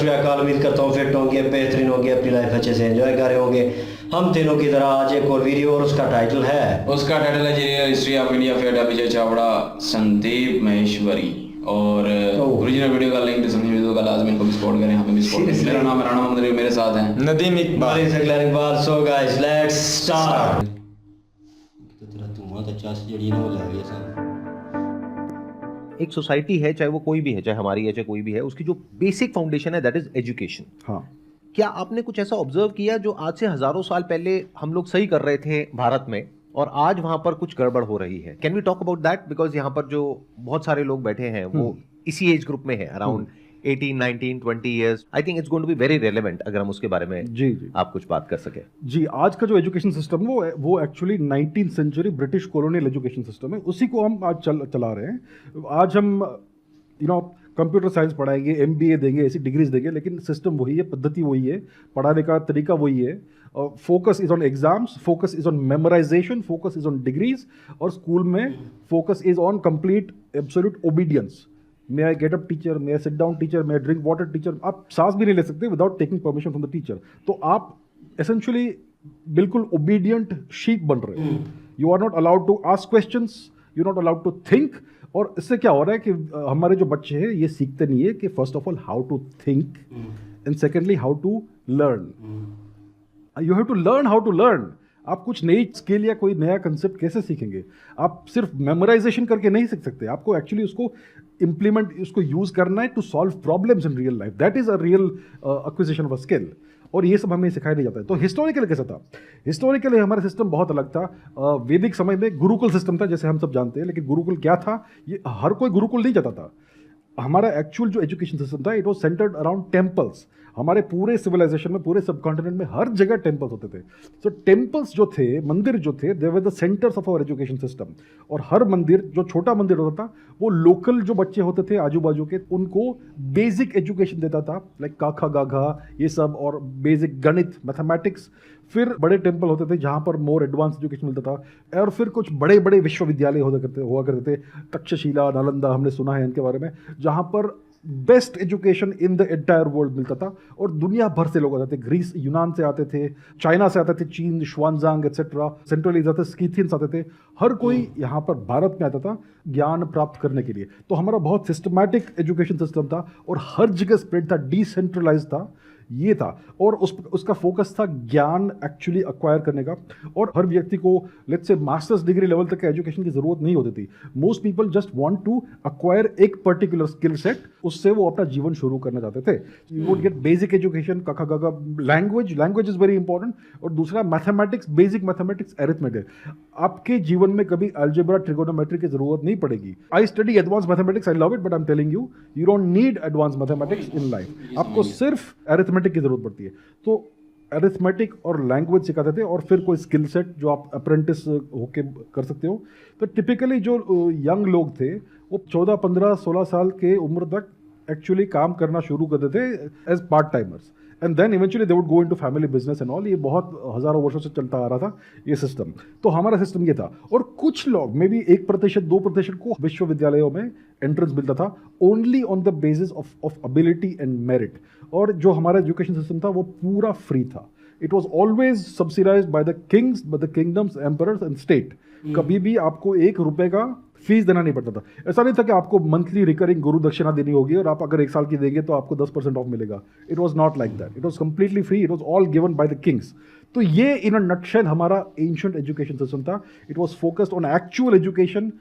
अकाल, उम्मीद करता हूँ फिट होंगे, बेहतरीन होंगे, अपनी लाइफ अच्छे से एंजॉय कर रहे होंगे। हम तीनों की तरह आज एक और वीडियो, और उसका टाइटल है real history of India feat Vijay Chawda Sandeep Maheshwari. और ओरिजिनल वीडियो का लिंक डिस्क्रिप्शन में होगा, लाजमी इनको भी सपोर्ट करें, हमें भी सपोर्ट करें। मेरा नाम है राणा मोहम्मद, मेरे साथ हैं Nadeem Iqbal. So guys let's start. एक सोसाइटी है, चाहे वो कोई भी है, चाहे हमारी है चाहे कोई भी है, उसकी जो बेसिक फाउंडेशन है दैट इज एजुकेशन। हाँ, क्या आपने कुछ ऐसा ऑब्जर्व किया जो आज से हजारों साल पहले हम लोग सही कर रहे थे भारत में, और आज वहां पर कुछ गड़बड़ हो रही है? Can we talk about that? Because यहाँ पर जो बहुत सारे लोग बैठे हैं वो इसी एज ग्रुप में है, around 18, 19, 20 years. I think it's going to be very relevant अगर हम उसके बारे में जी आप कुछ बात कर सके। जी। आज का जो एजुकेशन सिस्टम वो actually 19th century British colonial education system है, उसी को हम आज चला रहे हैं। आज हम कंप्यूटर साइंस पढ़ाएंगे, MBA देंगे, ऐसी डिग्रीज देंगे, लेकिन सिस्टम वही है, पद्धति वही है, पढ़ाने का तरीका वही है। Focus is on exams, focus is on memorisation, focus is on degrees, और स्कूल में focus is on complete absolute obedience. May I get up teacher, may I sit down teacher, may I drink water teacher. आप सांस भी नहीं ले सकते without taking permission from the teacher. तो आप एसेंशियली बिल्कुल ओबीडियंट शीप बन रहे हो। You are not allowed to ask questions, you not allowed to think. और इससे क्या हो रहा है कि हमारे जो बच्चे हैं ये सीखते नहीं है कि first of all how to think, and secondly how to learn. You have to learn how to learn. आप कुछ नई स्किल या कोई नया कंसेप्ट कैसे सीखेंगे? आप सिर्फ मेमोराइजेशन करके नहीं सीख सकते, आपको एक्चुअली उसको इम्प्लीमेंट, उसको यूज करना है to solve problems in real life. That is a real acquisition of a skill, और ये सब हमें सिखाया नहीं जाता है। तो हिस्टोरिकल कैसा था? हिस्टोरिकली हमारा सिस्टम बहुत अलग था। वैदिक समय में गुरुकुल सिस्टम था, जैसे हम सब जानते हैं, लेकिन गुरुकुल क्या था ये हर कोई गुरुकुल नहीं जाता था। हमारा एक्चुअल जो एजुकेशन सिस्टम था it was centred around temples. हमारे पूरे सिविलाइजेशन में, पूरे सबकॉन्टिनेंट में हर जगह टेम्पल्स होते थे। तो टेम्पल्स जो थे, मंदिर जो थे, they were the centres of our education system. और हर मंदिर, जो छोटा मंदिर होता था, वो लोकल जो बच्चे होते थे आजू बाजू के, उनको बेसिक एजुकेशन देता था, लाइक काखा गाघा ये सब, और बेसिक गणित, मैथमेटिक्स। फिर बड़े टेम्पल होते थे जहाँ पर मोर एडवांस एजुकेशन मिलता था, और फिर कुछ बड़े बड़े विश्वविद्यालय हुआ करते थे, तक्षशिला, नालंदा, हमने सुना है इनके बारे में, जहाँ पर best education in the entire world मिलता था। और दुनिया भर से लोग आते थे, ग्रीस, यूनान से आते थे, चाइना से आते थे, चीन, शुआनजांग एक्सेट्रा, सेंट्रल एशिया से स्कीथियंस आते थे। हर कोई यहाँ पर भारत में आता था ज्ञान प्राप्त करने के लिए। तो हमारा बहुत सिस्टमैटिक एजुकेशन सिस्टम था, और हर जगह स्प्रेड था, डिसेंट्रलाइज था, ये था। और उसका फोकस था ज्ञान एक्चुअली अक्वायर करने का। और हर व्यक्ति को let's say masters degree level तक के एजुकेशन की जरूरत नहीं होती थी। Most people just want to acquire एक पर्टिकुलर स्किल सेट, उससे वो अपना जीवन शुरू करना चाहते थे। You would get basic education, काका गागा, लैंग्वेज इज वेरी इंपॉर्टेंट, और दूसरा मैथमेटिक्स, बेसिक मैथमेटिक्स, अरिथमेटिक। आपके जीवन में कभी अलजेब्रा, ट्रिगोनोमेट्री की जरूरत नहीं पड़ेगी। I study advance mathematics, I love it, but I am telling you, you don't need advance mathematics in life. आपको सिर्फ अरिथमेटिक की जरूरत पड़ती है। तो अरिथमेटिक और लैंग्वेज सिखाते थे, और फिर कोई स्किल सेट जो आप अप्रेंटिस होके कर सकते हो। तो टिपिकली जो यंग लोग थे वो 14, 15, 16 साल के उम्र तक एक्चुअली काम करना शुरू करते थे as part timers, and then eventually they would go into family business and all. ये बहुत हजारों वर्षों से चलता आ रहा था ये सिस्टम। तो हमारा सिस्टम ये था। और कुछ लोग, मे बी 1%, 2% को विश्वविद्यालयों में एंट्रेंस मिलता था, only on the basis of ability and merit. और जो हमारा एजुकेशन सिस्टम था वो पूरा फ्री था। It was always subsidised by the Kings, by the kingdoms, emperors and state. कभी भी आपको 1 रुपए का फीस देना नहीं पड़ता था। ऐसा नहीं था कि आपको मंथली रिकरिंग गुरु दक्षिणा देनी होगी, और आप अगर 1 साल की देंगे तो आपको 10% ऑफ मिलेगा। It was not like that. It was completely free. It was all given by the Kings. तो ये इन अ नटशेल हमारा एंशिएंट एजुकेशन सिस्टम था। It was focused on actual education.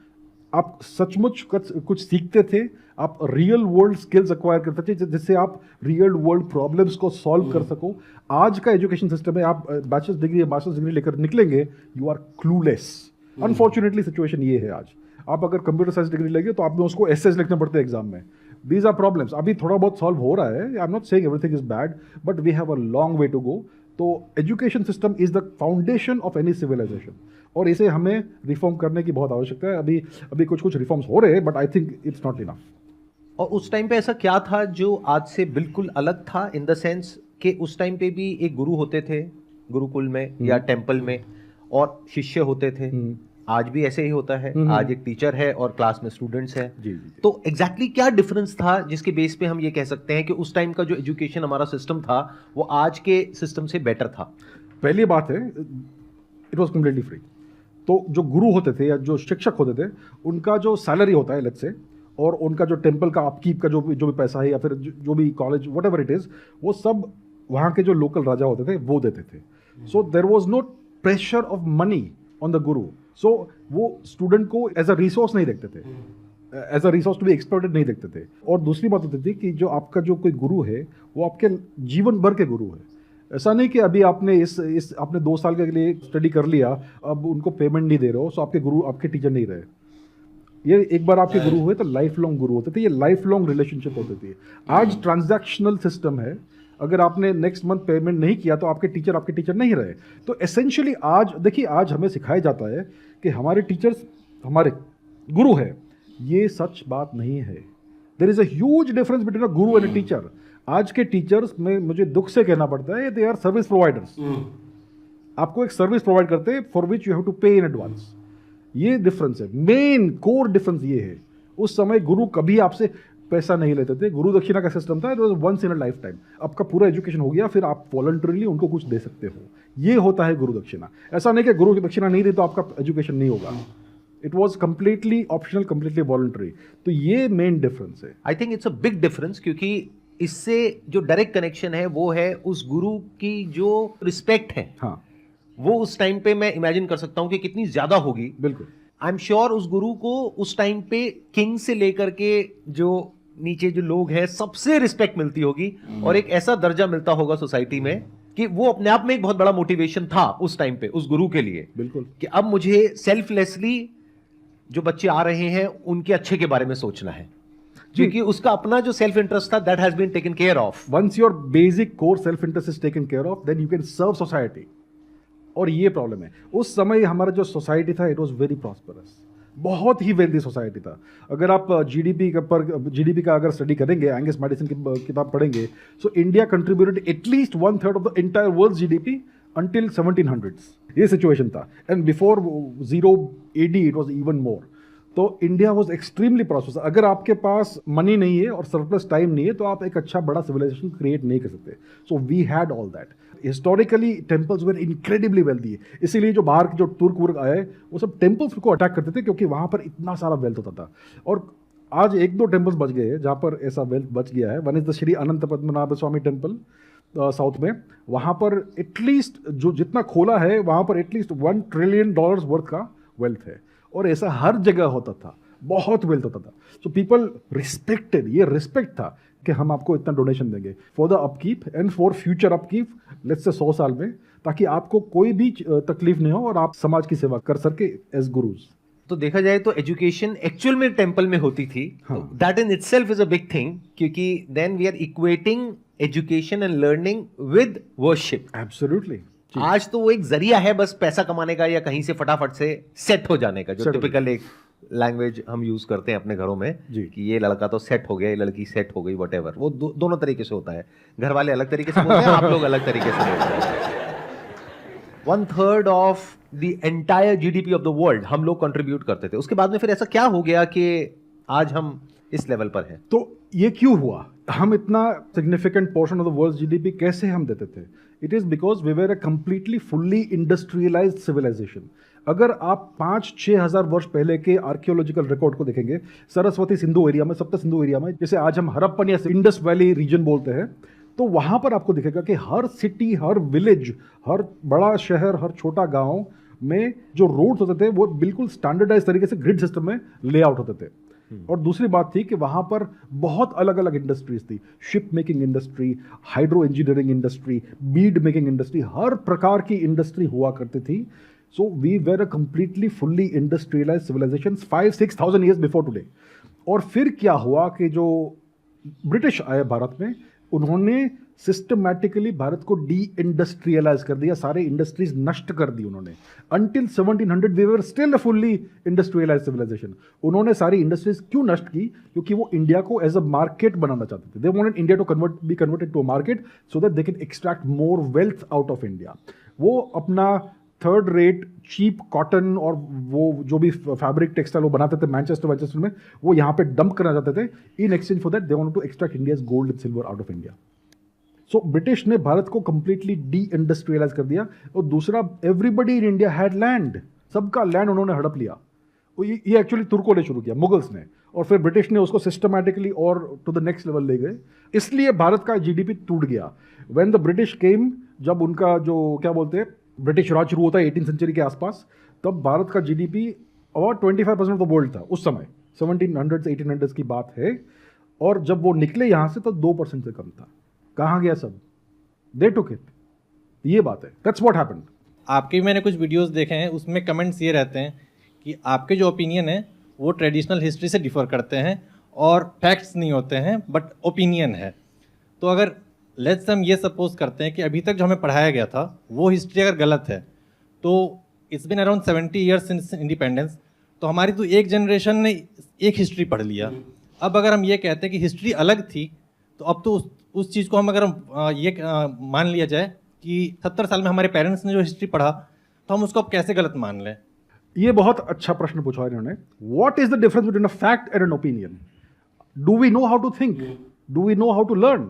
आप सचमुच कुछ सीखते थे, आप रियल वर्ल्ड स्किल्स एक्वायर करते थे, जिससे आप रियल वर्ल्ड प्रॉब्लम्स को सॉल्व कर सको। आज का एजुकेशन सिस्टम है, आप बैचलर्स डिग्री या मास्टर्स डिग्री लेकर निकलेंगे, you are clueless. Unfortunately situation ये है आज। आप अगर कंप्यूटर साइंस डिग्री लेंगे तो आप में उसको एसेज लिखने पड़ते हैं एग्जाम में। These are problems. अभी थोड़ा बहुत सॉल्व हो रहा है, I am not saying everything is bad, but we have a long way to go. तो education system is the foundation of any civilisation, और इसे हमें रिफॉर्म करने की बहुत आवश्यकता है। अभी कुछ रिफॉर्म्स हो रहे हैं, but I think it's not enough. और उस टाइम पे ऐसा क्या था जो आज से बिल्कुल अलग था, इन द सेंस कि उस टाइम पे भी एक गुरु होते थे गुरुकुल में या टेम्पल में, और शिष्य होते थे, आज भी ऐसे ही होता है, आज एक टीचर है और क्लास में स्टूडेंट्स हैं। जी, जी। तो एग्जैक्टली क्या डिफरेंस था जिसके बेस पे हम ये कह सकते हैं कि उस टाइम का जो एजुकेशन हमारा सिस्टम था वो आज के सिस्टम से बेटर था? पहली बात है, इट वॉज कम्प्लीटली फ्री। तो जो गुरु होते थे या जो शिक्षक होते थे, उनका जो सैलरी होता है लेट्स से, और उनका जो टेम्पल का अपकीप का जो भी पैसा है, या फिर जो भी college what ever it is, वो सब वहाँ के जो लोकल राजा होते थे वो देते थे। So there was no pressure of money on the guru. So वो स्टूडेंट को एज अ रिसोर्स नहीं देखते थे, as a resource to be exploited नहीं देखते थे। और दूसरी बात होती थी कि जो आपका जो कोई गुरु है वो आपके जीवन भर के गुरु है। ऐसा नहीं कि अभी आपने इस आपने 2 साल के लिए स्टडी कर लिया, अब उनको पेमेंट नहीं दे रहे हो, सो आपके गुरु आपके टीचर नहीं रहे। ये एक बार आपके गुरु हुए तो लाइफ लॉन्ग गुरु होते थे, ये लाइफ लॉन्ग रिलेशनशिप होती थी। आज ट्रांजैक्शनल सिस्टम है, अगर आपने नेक्स्ट मंथ पेमेंट नहीं किया तो आपके टीचर नहीं रहे। तो एसेंशियली आज देखिए, आज हमें सिखाया जाता है कि हमारे टीचर्स हमारे गुरु है, ये सच बात नहीं है। There is a huge difference between a guru and a teacher. आज के टीचर्स में मुझे दुख से कहना पड़ता है, दे आर सर्विस प्रोवाइडर्स। आपको एक सर्विस प्रोवाइड करते हैं for which you have to pay in advance. ये डिफरेंस है, मेन कोर डिफरेंस ये है। उस समय गुरु कभी आपसे पैसा नहीं लेते थे, गुरु दक्षिणा का सिस्टम था, it was once in a lifetime. आपका पूरा एजुकेशन हो गया, फिर आप वॉलंटरीली उनको कुछ दे सकते हो, ये होता है गुरु दक्षिणा। ऐसा नहीं कि गुरु की दक्षिणा नहीं दी तो आपका एजुकेशन नहीं होगा। It was completely optional, completely voluntary. तो ये मेन डिफरेंस है। आई think it's a big difference, क्योंकि इससे जो डायरेक्ट कनेक्शन है वो है उस गुरु की जो रिस्पेक्ट है। हाँ, वो उस टाइम पे मैं इमेजिन कर सकता हूं कि कितनी ज्यादा होगी। बिल्कुल। आई एम श्योर उस गुरु को उस टाइम पे किंग से लेकर के जो नीचे जो लोग हैं सबसे रिस्पेक्ट मिलती होगी, और एक ऐसा दर्जा मिलता होगा सोसाइटी में कि वो अपने आप में एक बहुत बड़ा मोटिवेशन था उस टाइम पे उस गुरु के लिए। बिल्कुल। कि अब मुझे सेल्फलेसली जो बच्चे आ रहे हैं उनके अच्छे के बारे में सोचना है, क्योंकि उसका अपना जो सेल्फ इंटरेस्ट था that has been taken care of. Once your basic core self interest is taken care of, then you can serve society. और ये प्रॉब्लम है, उस समय हमारा जो सोसाइटी था, इट वाज वेरी प्रॉस्परस, बहुत ही वेल्दी सोसाइटी था। अगर आप जीडीपी का अगर स्टडी करेंगे, एंगस मैडिसन की किताब पढ़ेंगे, so India contributed at least 1/3 of the entire world GDP until 1700s। ये सिचुएशन था, and before 0 AD it was even more. तो इंडिया वॉज एक्सट्रीमली प्रॉस्परस। अगर आपके पास मनी नहीं है और सरप्लस टाइम नहीं है तो आप एक अच्छा बड़ा सिविलाइजेशन क्रिएट नहीं कर सकते। So we had all that. Historically temples were incredibly wealthy, इसीलिए जो बाहर के जो तुर्क वुर्क आए वो सब टेम्पल्स को अटैक करते थे, क्योंकि वहाँ पर इतना सारा वेल्थ होता था। और आज 1-2 टेम्पल्स बच गए हैं जहाँ पर ऐसा वेल्थ बच गया है। One is the Shri Anant Padmanabha Swamy temple south में। वहाँ पर एटलीस्ट जो जितना खोला है वहाँ पर एटलीस्ट $1 ट्रिलियन वर्थ का वेल्थ है, और ऐसा हर जगह होता था, बहुत वेल्थ होता था। सो पीपल रिस्पेक्टेड, ये रिस्पेक्ट था कि हम आपको इतना डोनेशन देंगे for the upkeep and for future upkeep, let's say 100 साल में, ताकि आपको कोई भी तकलीफ नहीं हो और आप समाज की सेवा कर सके एज गुरुज। तो देखा जाए तो एजुकेशन एक्चुअल में टेम्पल में होती थी, that in itself is a big thing, क्योंकि then we are equating education and learning with worship. Absolutely. आज तो वो एक जरिया है बस पैसा कमाने का या कहीं से फटाफट से सेट हो जाने का, जो टिपिकल एक लैंग्वेज हम यूज करते हैं अपने घरों में जी। कि ये लड़का तो सेट हो गया, ये लड़की सेट हो गई, व्हाटएवर। वो दोनों तरीके से होता है। घर वाले अलग तरीके से बोलते हैं, आप लोग अलग तरीके से बोलते हैं। 1/3 of the entire GDP of the world हम लोग कंट्रीब्यूट करते थे। उसके बाद में फिर ऐसा क्या हो गया कि आज हम इस लेवल पर हैं? तो ये क्यों हुआ? हम इतना significant portion of the world GDP कैसे हम देते थे? It is because we were a completely fully industrialised civilisation. अगर आप 5-6 हज़ार वर्ष पहले के आर्कियोलॉजिकल रिकॉर्ड को देखेंगे, सरस्वती सिंधु एरिया में, सप्त सिंधु एरिया में, जैसे आज हम हड़प्पन या इंडस वैली रीजन बोलते हैं, तो वहाँ पर आपको दिखेगा कि हर सिटी, हर विलेज, हर बड़ा शहर, हर छोटा गांव में जो रोड्स होते थे वो बिल्कुल स्टैंडर्डाइज तरीके से ग्रिड सिस्टम में लेआउट होते थे। और दूसरी बात थी कि वहाँ पर बहुत अलग अलग इंडस्ट्रीज थी, ship making industry, hydro engineering industry, bead making industry, हर प्रकार की इंडस्ट्री हुआ करती थी। So we were a completely fully industrialised civilisation 5-6,000 years before today. और फिर क्या हुआ कि जो ब्रिटिश आए भारत में, उन्होंने सिस्टमैटिकली भारत को डी इंडस्ट्रियलाइज कर दिया, सारे इंडस्ट्रीज नष्ट कर दी उन्होंने। Until 1700 we were still a fully industrialised civilisation. उन्होंने सारी इंडस्ट्रीज क्यों नष्ट की? क्योंकि वो इंडिया को एज अ मार्केट बनाना चाहते थे। They wanted India to be converted to a market so that they can extract more wealth out of India. वो अपना थर्ड रेट चीप कॉटन और वो जो भी फैब्रिक टेक्सटाइल वो बनाते थे मैनचेस्टर में, वो यहाँ पे डंप करना चाहते थे. In exchange for that they wanted to extract India's gold and silver out of India. So British ने भारत को कंप्लीटली डी इंडस्ट्रियलाइज कर दिया. और दूसरा, everybody in India had land, सबका लैंड उन्होंने हड़प लिया. ये एक्चुअली तुर्कों ने शुरू किया, मुगल्स ने, और फिर ब्रिटिश ने उसको सिस्टमैटिकली और टू द नेक्स्ट लेवल ले गए. इसलिए भारत का जीडीपी टूट गया. व्हेन द ब्रिटिश केम, जब उनका जो क्या बोलते हैं ब्रिटिश राज शुरू होता है 18th सेंचुरी के आसपास, तब भारत का GDP about 25% of the world था उस समय. 1700s 1800s की बात है. और जब वो निकले यहाँ से तो 2% से कम था. कहाँ गया सब? दे टुक इट. ये बात है. That's what happened. आपके भी मैंने कुछ वीडियोस देखे हैं, उसमें कमेंट्स ये रहते हैं कि आपके जो ओपिनियन है वो ट्रेडिशनल हिस्ट्री से डिफर करते हैं और फैक्ट्स नहीं होते हैं बट ओपिनियन है. तो अगर लेट्स हम ये सपोज करते हैं कि अभी तक जो हमें पढ़ाया गया था वो हिस्ट्री अगर गलत है, तो it's been around 70 years since independence, तो हमारी तो एक जनरेशन ने एक हिस्ट्री पढ़ लिया. अब अगर हम ये कहते हैं कि हिस्ट्री अलग थी, तो अब तो उस चीज़ को हम अगर मान लिया जाए कि 70 साल में हमारे पेरेंट्स ने जो हिस्ट्री पढ़ा, तो हम उसको अब कैसे गलत मान लें? ये बहुत अच्छा प्रश्न पूछा इन्होंने. What is the difference between a fact and an opinion? Do we know how to think? Do we know how to learn?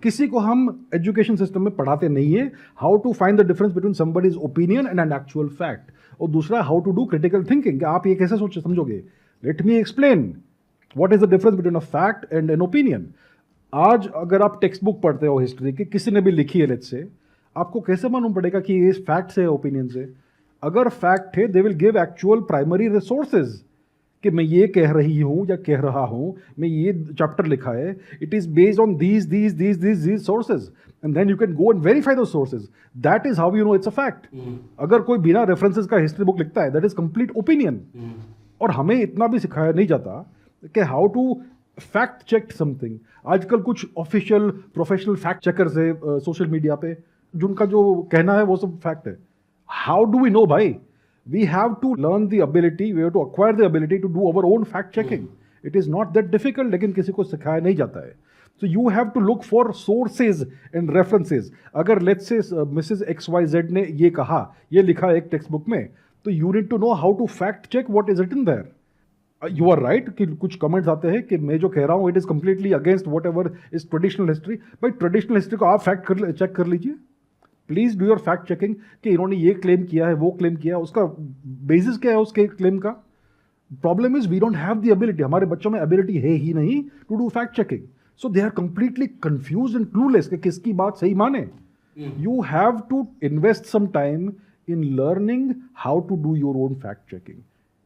किसी को हम एजुकेशन सिस्टम में पढ़ाते नहीं है how to find the difference between somebody's opinion and an actual fact. और दूसरा, how to do critical thinking, कि आप ये कैसे समझोगे. Let me explain what is the difference between a fact and an opinion. आज अगर आप टेक्स्ट बुक पढ़ते हो हिस्ट्री की, किसी ने भी लिखी है लेट्स से, आपको कैसे मालूम पड़ेगा कि ये फैक्ट है ओपिनियन से? अगर फैक्ट है, they will give actual primary resources कि मैं ये कह रही हूँ या कह रहा हूँ, मैं ये चैप्टर लिखा है, it is based on these sources, and then you can go and verify those sources. That is how you know it's a fact. अगर कोई बिना रेफरेंसेस का हिस्ट्री बुक लिखता है, that is complete opinion. और हमें इतना भी सिखाया नहीं जाता कि how to fact check something. आजकल कुछ ऑफिशियल प्रोफेशनल फैक्ट चेकर्स है सोशल मीडिया पे, जिनका जो कहना है वो सब फैक्ट है. हाउ डू वी नो भाई? We have to learn the ability, we have to acquire the ability to do our own fact checking. It is not that difficult, लेकिन किसी को सिखाया नहीं जाता है. So you have to look for sources and references. अगर let's say Mrs. XYZ ने ये कहा, ये लिखा एक टेक्स्ट बुक में, तो you need to know how to fact check what is written there. You are right कि कुछ कमेंट्स आते हैं कि मैं जो कह रहा हूँ it is completely against whatever is traditional history. भाई ट्रेडिशनल हिस्ट्री को आप फैक्ट चेक कर लीजिए. Please do your fact checking कि इन्होंने ये क्लेम किया है, वो क्लेम किया है, उसका बेसिस क्या है उसके क्लेम का. Problem is we don't have the ability. हमारे बच्चों में एबिलिटी है ही नहीं to do fact checking. So they are completely confused and clueless कि किसकी बात सही माने. You have to invest some time in learning how to do your own fact checking.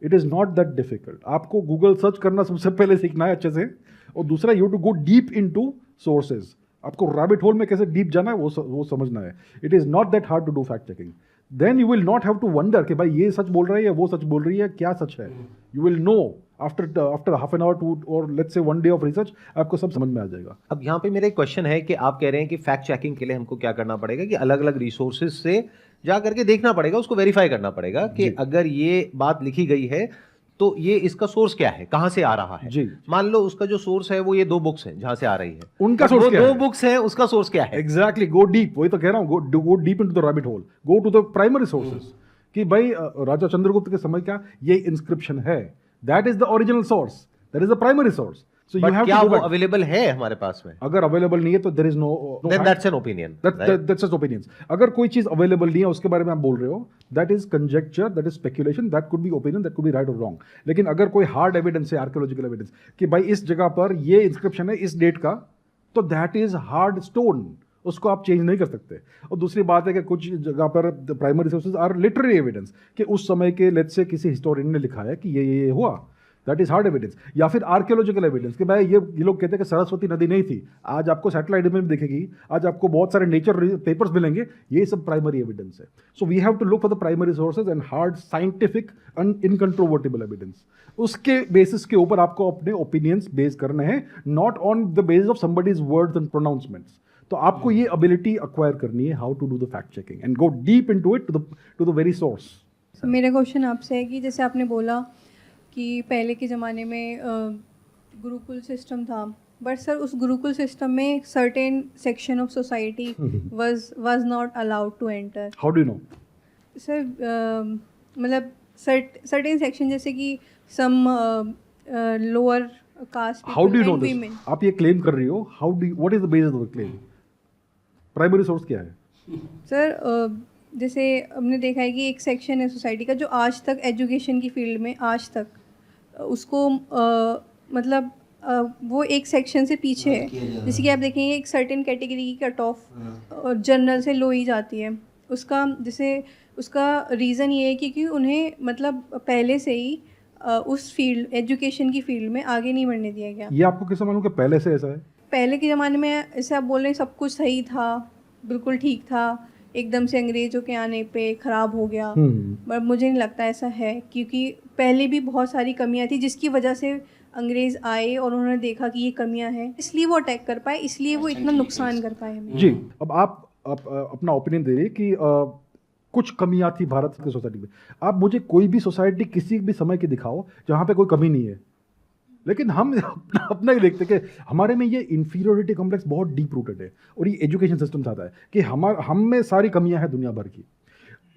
It is not that difficult. आपको Google search करना सबसे पहले सीखना है अच्छे से. और दूसरा, you to go deep in to sources. आपको रैबिट होल में कैसे डीप जाना है वो समझना है. It is not that hard to do fact checking. Then you will not have to wonder कि भाई ये सच बोल रहा है या वो सच बोल रही है, क्या सच है. You will know after half an hour two और let's say 1 day of research, आपको सब समझ में आ जाएगा. अब यहाँ पे मेरा एक क्वेश्चन है कि आप कह रहे हैं कि फैक्ट चेकिंग के लिए हमको क्या करना पड़ेगा कि अलग अलग रिसोर्सेज से जा करके देखना पड़ेगा, उसको वेरीफाई करना पड़ेगा कि अगर ये बात लिखी गई है तो ये इसका सोर्स क्या है, कहाँ से आ रहा है. जी. मान लो उसका जो सोर्स है वो ये 2 बुक्स हैं जहाँ से आ रही है, उनका सोर्स क्या है? 2 बुक्स हैं, उसका सोर्स क्या है? एग्जैक्टली. Go deep. वही तो कह रहा हूँ, go deep into the rabbit hole. Go to the primary sources कि भाई राजा चंद्रगुप्त के समय क्या ये इंस्क्रिप्शन है, that is the original source, that is the primary source. So you have क्या to go वो back. अवेलेबल है हमारे पास में? अगर अवेलेबल नहीं है तो there is no, then that's an opinion. That's just opinions. अगर कोई चीज अवेलेबल नहीं है उसके बारे में आप बोल रहे हो, that is conjecture, that is speculation, that could be opinion, that could be right or wrong. लेकिन अगर कोई हार्ड एविडेंस है, आर्कियोलॉजिकल एविडेंस कि भाई इस जगह पर ये इंस्क्रिप्शन है इस डेट का, तो दैट इज हार्ड स्टोन, उसको आप चेंज नहीं कर सकते. और दूसरी बात है कि कुछ जगह पर primary sources are literary evidence कि उस समय के लेट्स से किसी हिस्टोरियन ने लिखा है कि ये हुआ, दैट इज हार्ड एविडेंस. या फिर आर्कियोलॉजिकल एविडेंस कि भाई ये लोग कहते हैं कि सरस्वती नदी नहीं थी, आज आपको सैटेलाइट इमेज दिखेगी, आज आपको बहुत सारे नेचर पेपर्स मिलेंगे, ये सब प्राइमरी एविडेंस है. So we have to look for the primary sources and hard scientific and incontrovertible evidence. उसके बेसिस के ऊपर आपको अपने ओपिनियंस बेस करने हैं, not on the basis of somebody's words and pronouncements. तो आपको ये एबिलिटी एक्वायर करनी है, how to do the fact checking and go deep into it to the very source. मेरा क्वेश्चन आपसे है कि जैसे आपने बोला कि पहले के ज़माने में गुरुकुल सिस्टम था, बट सर उस गुरुकुल सिस्टम में certain section of society was not allowed to enter. How do you know? Sir मतलब सर्टेन सेक्शन जैसे कि some lower caste how do you know this? आप ये क्लेम कर रही हो, how do what is the basis of the claim? Primary source क्या है? सर जैसे हमने देखा है कि एक सेक्शन है सोसाइटी का जो आज तक एजुकेशन की फील्ड में आज तक उसको मतलब वो एक सेक्शन से पीछे है। जैसे कि आप देखेंगे एक सर्टेन कैटेगरी की कट ऑफ जनरल से लो ही जाती है। उसका जैसे उसका रीज़न ये है कि उन्हें मतलब पहले से ही उस फील्ड एजुकेशन की फील्ड में आगे नहीं बढ़ने दिया गया। ये आपको कैसे मालूम कि पहले से ऐसा है? पहले के ज़माने में ऐसे आप बोल रहे हैं सब कुछ सही था, बिल्कुल ठीक था, एकदम से अंग्रेज़ों के आने पे ख़राब हो गया। पर मुझे नहीं लगता ऐसा है, क्योंकि पहले भी बहुत सारी कमियां थी जिसकी वजह से अंग्रेज़ आए और उन्होंने देखा कि ये कमियां हैं, इसलिए वो अटैक कर पाए, इसलिए वो इतना नुकसान कर पाए हमें। जी, अब आप अपना ओपिनियन दे रही कि कुछ कमियां थी भारत की सोसाइटी में। आप मुझे कोई भी सोसाइटी किसी भी समय की दिखाओ जहाँ पे कोई कमी नहीं है, लेकिन हम अपना ही देखते कि हमारे में ये इंफीरियोरिटी कॉम्प्लेक्स बहुत डीप रूटेड है और ये एजुकेशन सिस्टम चाहता है कि हम में सारी कमियां हैं दुनिया भर की।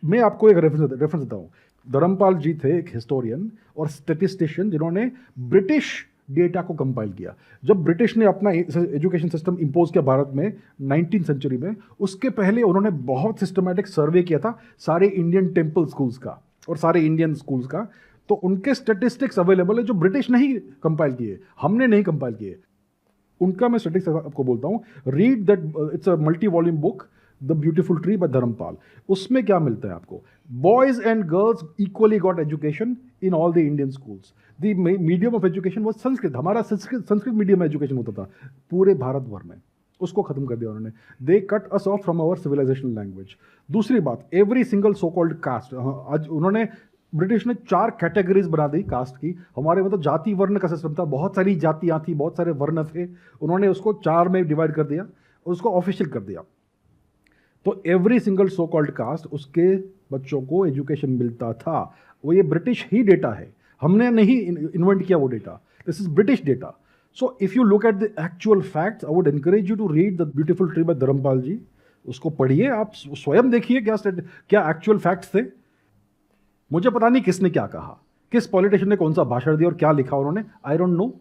मैं आपको एक रेफरेंस देता हूँ। धर्मपाल जी थे एक हिस्टोरियन और स्टेटिस्टिशियन जिन्होंने ब्रिटिश डेटा को कंपाइल किया। जब ब्रिटिश ने अपना एजुकेशन सिस्टम इम्पोज किया भारत में 19th सेंचुरी में, उसके पहले उन्होंने बहुत सिस्टमैटिक सर्वे किया था सारे इंडियन टेम्पल स्कूल्स का और सारे इंडियन स्कूल्स का। तो उनके स्टेटिस्टिक्स अवेलेबल है जो ब्रिटिश नहीं कंपाइल किए, हमने नहीं कंपाइल किए। उनका मैं स्टेटिस्टिक्स आपको बोलता हूँ, read that, it's a multi volume book, the beautiful tree by Dharampal. उसमें क्या मिलता है आपको? Boys and girls equally got education in all the Indian schools. The medium of education वो संस्कृत, हमारा संस्कृत मीडियम एजुकेशन होता था पूरे भारत भर में, उसको खत्म कर दिया उन्होंने। They cut us off from our civilisational language. दूसरी बात, every single so called caste, आज उन्होंने ब्रिटिश ने 4 कैटेगरीज बना दी कास्ट की। हमारे में तो जाति वर्ण का सिस्टम था, बहुत सारी जातियां थी, बहुत सारे वर्ण थे, उन्होंने उसको 4 में डिवाइड कर दिया और उसको ऑफिशियल कर दिया। तो every single so called caste, उसके बच्चों को एजुकेशन मिलता था। वो ये ब्रिटिश ही डेटा है, हमने नहीं इन्वेंट किया वो data, this is British data. So if you look at the actual facts, I would encourage you to read the beautiful tree by Dharampal ji. उसको पढ़िए, आप स्वयं देखिए क्या एक्चुअल फैक्ट्स थे। मुझे पता नहीं किसने क्या कहा, किस पॉलिटिशियन ने कौन सा भाषण दिया और क्या लिखा उन्होंने, आई डोंट नो।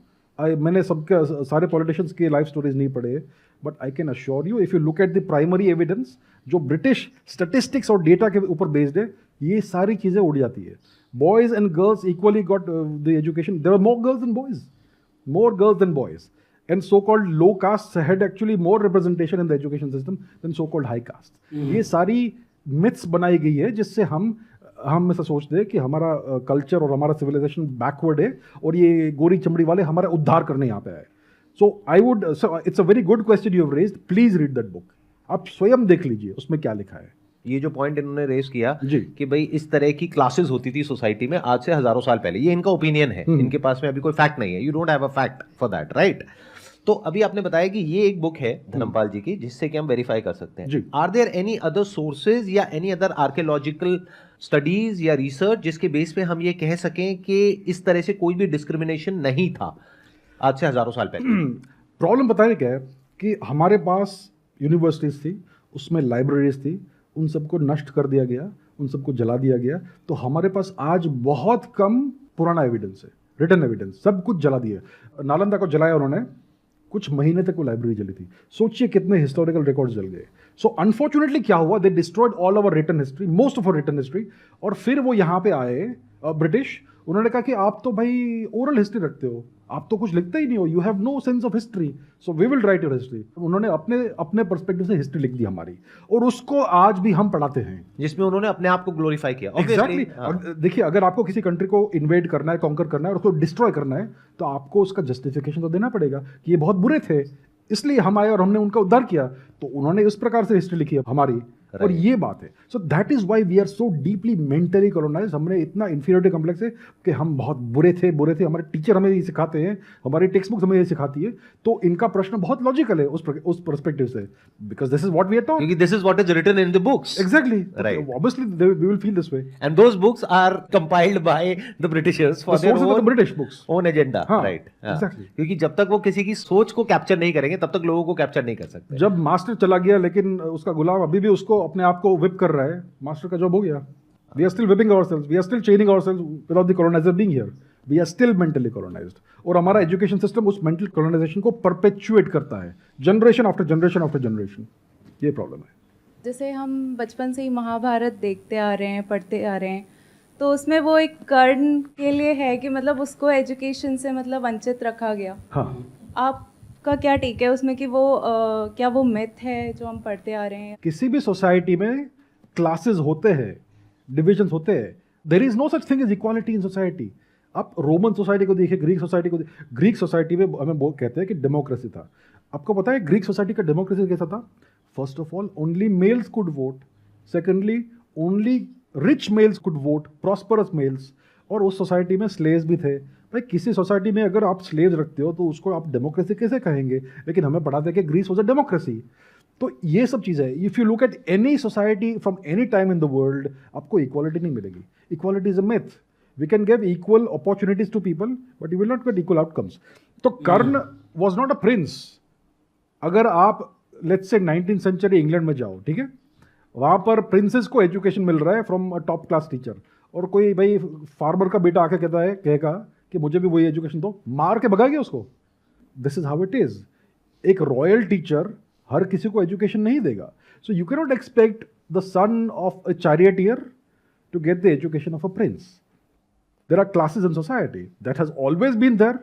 मैंने सबके सारे पॉलिटिशियंस के लाइफ स्टोरीज नहीं पढ़े, but I can assure you if you look at the primary evidence जो ब्रिटिश स्टैटिस्टिक्स और डेटा के ऊपर बेस्ड है, ये सारी चीज़ें उड़ जाती है। Boys and girls equally got the education, there are more girls than boys, more girls than boys, and so-called low castes had actually more representation in the education system than so-called high castes. ये सारी myths बनाई गई है जिससे हम ऐसा सोचते हैं कि हमारा कल्चर और हमारा सिविलाइजेशन बैकवर्ड है और ये गोरी चमड़ी वाले हमारा उद्धार करने यहाँ पे आए। So it's a very good question you have raised, please read that book, आप स्वयं देख लीजिए उसमें क्या लिखा है। ये जो पॉइंट इन्होंने रेस किया जी कि भाई इस तरह की क्लासेस होती थी सोसाइटी में आज से हजारों साल पहले, ये इनका ओपिनियन है, इनके पास में अभी कोई फैक्ट नहीं है, you don't have a fact for that, right? तो अभी आपने बताया कि ये एक बुक है धर्मपाल जी की जिससे कि हम वेरीफाई कर सकते हैं। Are there any other sources या एनी अदर आर्कियोलॉजिकल स्टडीज या रिसर्च जिसके बेस पे हम ये कह सकें कि इस तरह से कोई भी डिस्क्रिमिनेशन नहीं था आज से हजारों साल पहले? प्रॉब्लम बताया क्या है कि हमारे पास यूनिवर्सिटीज थी, उसमें लाइब्रेरीज थी, उन सबको नष्ट कर दिया गया, उन सबको जला दिया गया। तो हमारे पास आज बहुत कम पुराना एविडेंस है, रिटन एविडेंस, सब कुछ जला दिया। नालंदा को जलाया उन्होंने, कुछ महीने तक वो लाइब्रेरी जली थी। सोचिए कितने हिस्टोरिकल रिकॉर्ड्स जल गए। सो अनफॉर्चुनेटली क्या हुआ, they destroyed all our written history, most of our written history. और फिर वो यहाँ पे आए ब्रिटिश, उन्होंने कहा कि आप तो भाई ओरल हिस्ट्री रखते हो, आप तो कुछ लिखते ही नहीं हो, you have no sense of history, so we will write your history. उन्होंने अपने पर्सपेक्टिव से हिस्ट्री लिख दी हमारी, और उसको आज भी हम पढ़ाते हैं, जिसमें उन्होंने अपने आप को ग्लोरीफाई किया। एग्जैक्टली। और देखिए, अगर आपको किसी कंट्री को इन्वेड करना है, कॉन्कर करना है और उसको डिस्ट्रॉय करना है, तो आपको उसका जस्टिफिकेशन तो देना पड़ेगा कि ये बहुत बुरे थे, इसलिए हम आए और हमने उनका उद्धार किया। तो उन्होंने इस प्रकार से हिस्ट्री लिखी है हमारी, और ये बात है। So that is why we are so deeply mentally colonised. हमने इतना इंफीरियरिटी कॉम्प्लेक्स है कि हम बहुत बुरे थे। हमारे टीचर हमें ये सिखाते हैं, हमारी टेक्स्ट बुक हमें ये सिखाती है। तो इनका प्रश्न बहुत लॉजिकल है उस पर्सपेक्टिव से, because this is what we are taught, क्योंकि this is what is written in the books. Exactly, right. Obviously we will feel this way, and those books are compiled by the Britishers for their British books own agenda, right? Exactly, क्योंकि जब तक वो किसी की सोच को capture नहीं करेंगे तब तक लोगों को कैप्चर नहीं कर सकते। जब मास्टर चला गया लेकिन उसका गुलाम अभी भी उसको अपने आप को विप कर रहा है, मास्टर का जॉब हो गया। We are still whipping ourselves. We are still chaining ourselves without the colonizer being here. We are still mentally colonized. और हमारा एजुकेशन सिस्टम उस मेंटल कॉलोनाइजेशन को परपेचुएट करता है, generation after generation after generation. ये problem है. जैसे हम बचपन से ही महाभारत देखते आ रहे हैं, पढ़ते आ रहे हैं, तो उसमें वो एक कर्ण के लिए है कि मतलब उसको एजुकेशन से मतलब वंचित रखा गया. हाँ. आपका क्या टेक है उसमें कि वो क्या वो मिथ है जो हम पढ़ते आ रहे हैं? किसी भी सोसाइटी में क्लासेस होते हैं, डिविजन्स होते हैं. There is no such thing as equality in society. आप रोमन सोसाइटी को देखिए, ग्रीक सोसाइटी को देखिए. ग्रीक सोसाइटी में हमें कहते हैं कि डेमोक्रेसी था. आपको पता है ग्रीक सोसाइटी का डेमोक्रेसी कैसा था? First of all, only males could vote. Secondly, only rich males could vote, prosperous males. और उस सोसाइटी में स्लेव्स भी थे. भाई किसी सोसाइटी में अगर आप स्लेव्स रखते हो तो उसको आप डेमोक्रेसी कैसे कहेंगे? लेकिन हमें पढ़ाते हैं कि ग्रीस वाज अ डेमोक्रेसी. तो ये सब चीज़ें है. If you look at any society from any time in the world, आपको इक्वालिटी नहीं मिलेगी. Equality is a myth. We can give equal opportunities to people but you will not get equal outcomes. तो Karna was not a prince. अगर आप let's say 19th century England में जाओ, ठीक है, वहाँ पर प्रिंसेस को एजुकेशन मिल रहा है from a top class teacher, और कोई भाई फार्मर का बेटा आके कहेगा कि मुझे भी वही एजुकेशन दो, मार के भगाएंगे उसको. This is how it is. एक रॉयल टीचर हर किसी को एजुकेशन नहीं देगा. So you can not expect the son of a charioteer to get the education of a prince. There are classes in society. That has always been there.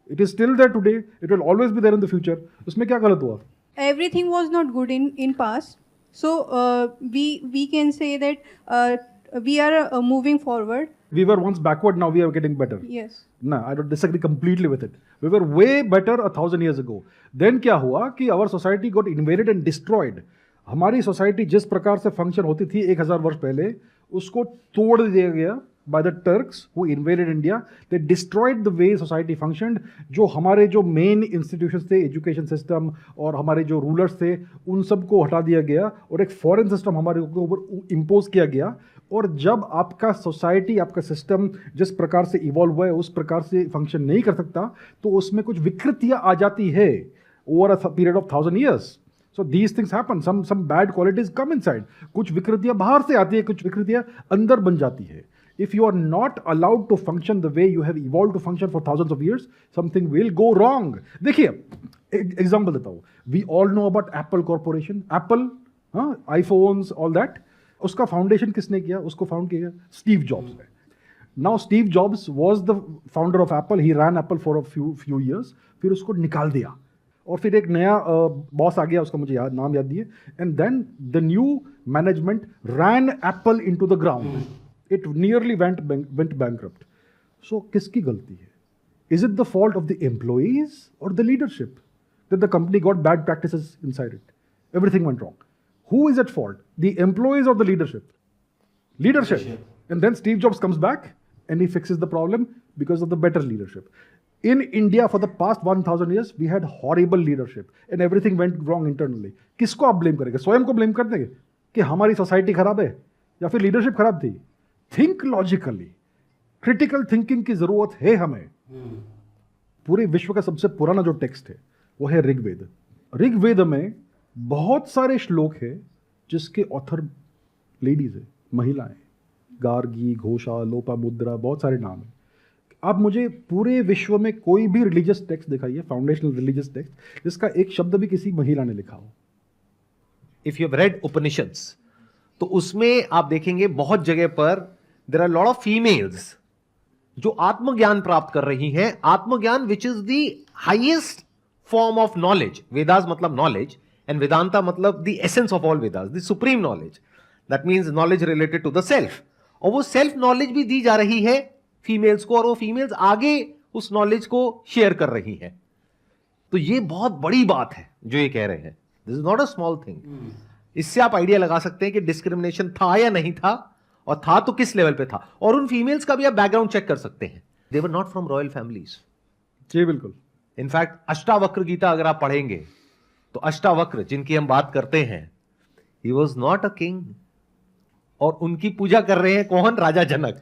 It is still there today. It will always be there in the future. उसमें क्या गलत हुआ? Everything was not good in past. So we can say that we are moving forward. We were once backward. Now we are getting better. Yes. No, I don't disagree completely with it. We were way better 1,000 years ago. Then क्या हुआ कि our society got invaded and destroyed. हमारी society जिस प्रकार से function होती थी 1000 वर्ष पहले, उसको तोड़ दिया गया by the Turks who invaded India. They destroyed the way society functioned. जो हमारे जो मेन इंस्टीट्यूशंस थे, एजुकेशन सिस्टम और हमारे जो रूलर्स थे, उन सब को हटा दिया गया और एक फॉरेन सिस्टम हमारे ऊपर इम्पोज किया गया. और जब आपका सोसाइटी, आपका सिस्टम जिस प्रकार से इवॉल्व हुआ है उस प्रकार से फंक्शन नहीं कर सकता, तो उसमें कुछ विकृतियाँ आ जाती है over a period of 1000 years. So these things happen. Some bad qualities come inside. कुछ विकृतियाँ बाहर से आती है, कुछ विकृतियाँ अंदर बन जाती है. If you are not allowed to function the way you have evolved to function for thousands of years, something will go wrong. देखिए, एग्जाम्पल देता हूँ. We all know about Apple Corporation. Apple, iPhones, all that. उसका foundation किसने किया? उसको found किया Steve jobs ने. Now Steve Jobs was the founder of Apple. He ran Apple for a few years. फिर उसको निकाल दिया और फिर एक नया बॉस आ गया, उसका मुझे नाम याद दिए. And then the new management ran Apple into the ground. It nearly went bankrupt. So, किसकी गलती है? Is it the fault of the employees or the leadership that the company got bad practices inside it? Everything went wrong. Who is at fault? The employees or the leadership? Leadership. And then Steve Jobs comes back and he fixes the problem because of the better leadership. In India, for the past 1000 years, we had horrible leadership and everything went wrong internally. किसको आप blame करेंगे? स्वयं को blame कर देंगे कि हमारी society खराब है या फिर लीडरशिप खराब थी? Think logically. क्रिटिकल थिंकिंग की जरूरत है हमें. पूरे विश्व का सबसे पुराना जो टेक्स्ट है वो है ऋग्वेद. ऋग्वेद में बहुत सारे श्लोक है जिसके ऑथर लेडीज है, महिलाएं. गार्गी, घोषा, लोपामुद्रा, बहुत सारे नाम है. आप मुझे पूरे विश्व में कोई भी रिलीजियस टेक्स्ट दिखाइए, फाउंडेशनल रिलीजियस टेक्स्ट, जिसका एक शब्द भी किसी महिला ने लिखा हो. If you have read Upanishads, तो उसमें आप देखेंगे बहुत जगह पर there are lot of females जो आत्मज्ञान प्राप्त कर रही हैं. आत्मज्ञान which is the highest form of knowledge. Vedas मतलब नॉलेज एंड वेदांता मतलब the essence of all Vedas, the supreme knowledge. That means knowledge related to the self. और वो सेल्फ नॉलेज भी दी जा रही है फीमेल्स को, और वो फीमेल्स आगे उस नॉलेज को शेयर कर रही हैं. तो ये बहुत बड़ी बात है जो ये कह रहे हैं. This is not a small thing. इससे आप आइडिया लगा सकते हैं कि डिस्क्रिमिनेशन था या नहीं था, और था तो किस लेवल पे था. और उन फीमेल्स का भी आप बैकग्राउंड चेक कर सकते हैं. They were not from royal families. जी बिल्कुल. इनफैक्ट अष्टावक्र गीता अगर आप पढ़ेंगे तो अष्टावक्र जिनकी हम बात करते हैं, he was not a king. और उनकी पूजा कर रहे हैं कौन? राजा जनक.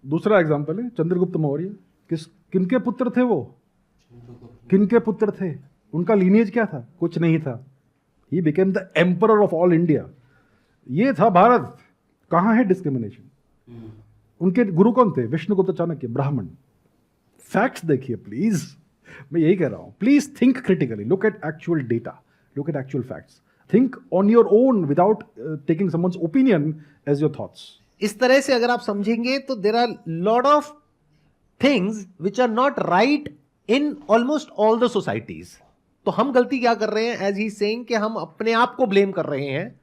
दूसरा एग्जाम्पल है चंद्रगुप्त मौर्य. किनके पुत्र थे वो? किनके पुत्र थे? उनका लीनिएज क्या था? कुछ नहीं था. He became the emperor of all India. ये था भारत. कहाँ है डिस्क्रिमिनेशन? उनके गुरु कौन थे? विष्णुगुप्त चाणक्य, ब्राह्मण। फैक्ट्स देखिए प्लीज, मैं यही कह रहा हूं, please think critically, look at actual data, look at actual facts, think on your own without taking someone's opinion as your thoughts. इस तरह से अगर आप समझेंगे तो there are lot of things which are not right in almost all the societies. तो हम गलती क्या कर रहे हैं, एज ही सेइंग, कि हम अपने आप को ब्लेम कर रहे हैं,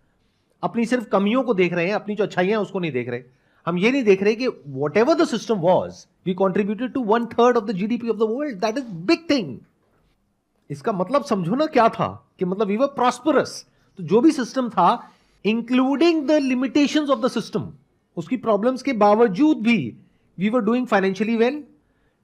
अपनी सिर्फ कमियों को देख रहे हैं, अपनी जो अच्छाइयां उसको नहीं देख रहे। हम ये नहीं देख रहे कि whatever the system was, we contributed to 1/3 of the GDP of the world, that is big thing. इसका मतलब समझो ना क्या था, कि मतलब वी वर प्रॉस्परस। तो जो भी सिस्टम था, including the limitations of the system, उसकी प्रॉब्लम्स के बावजूद भी we were doing financially well.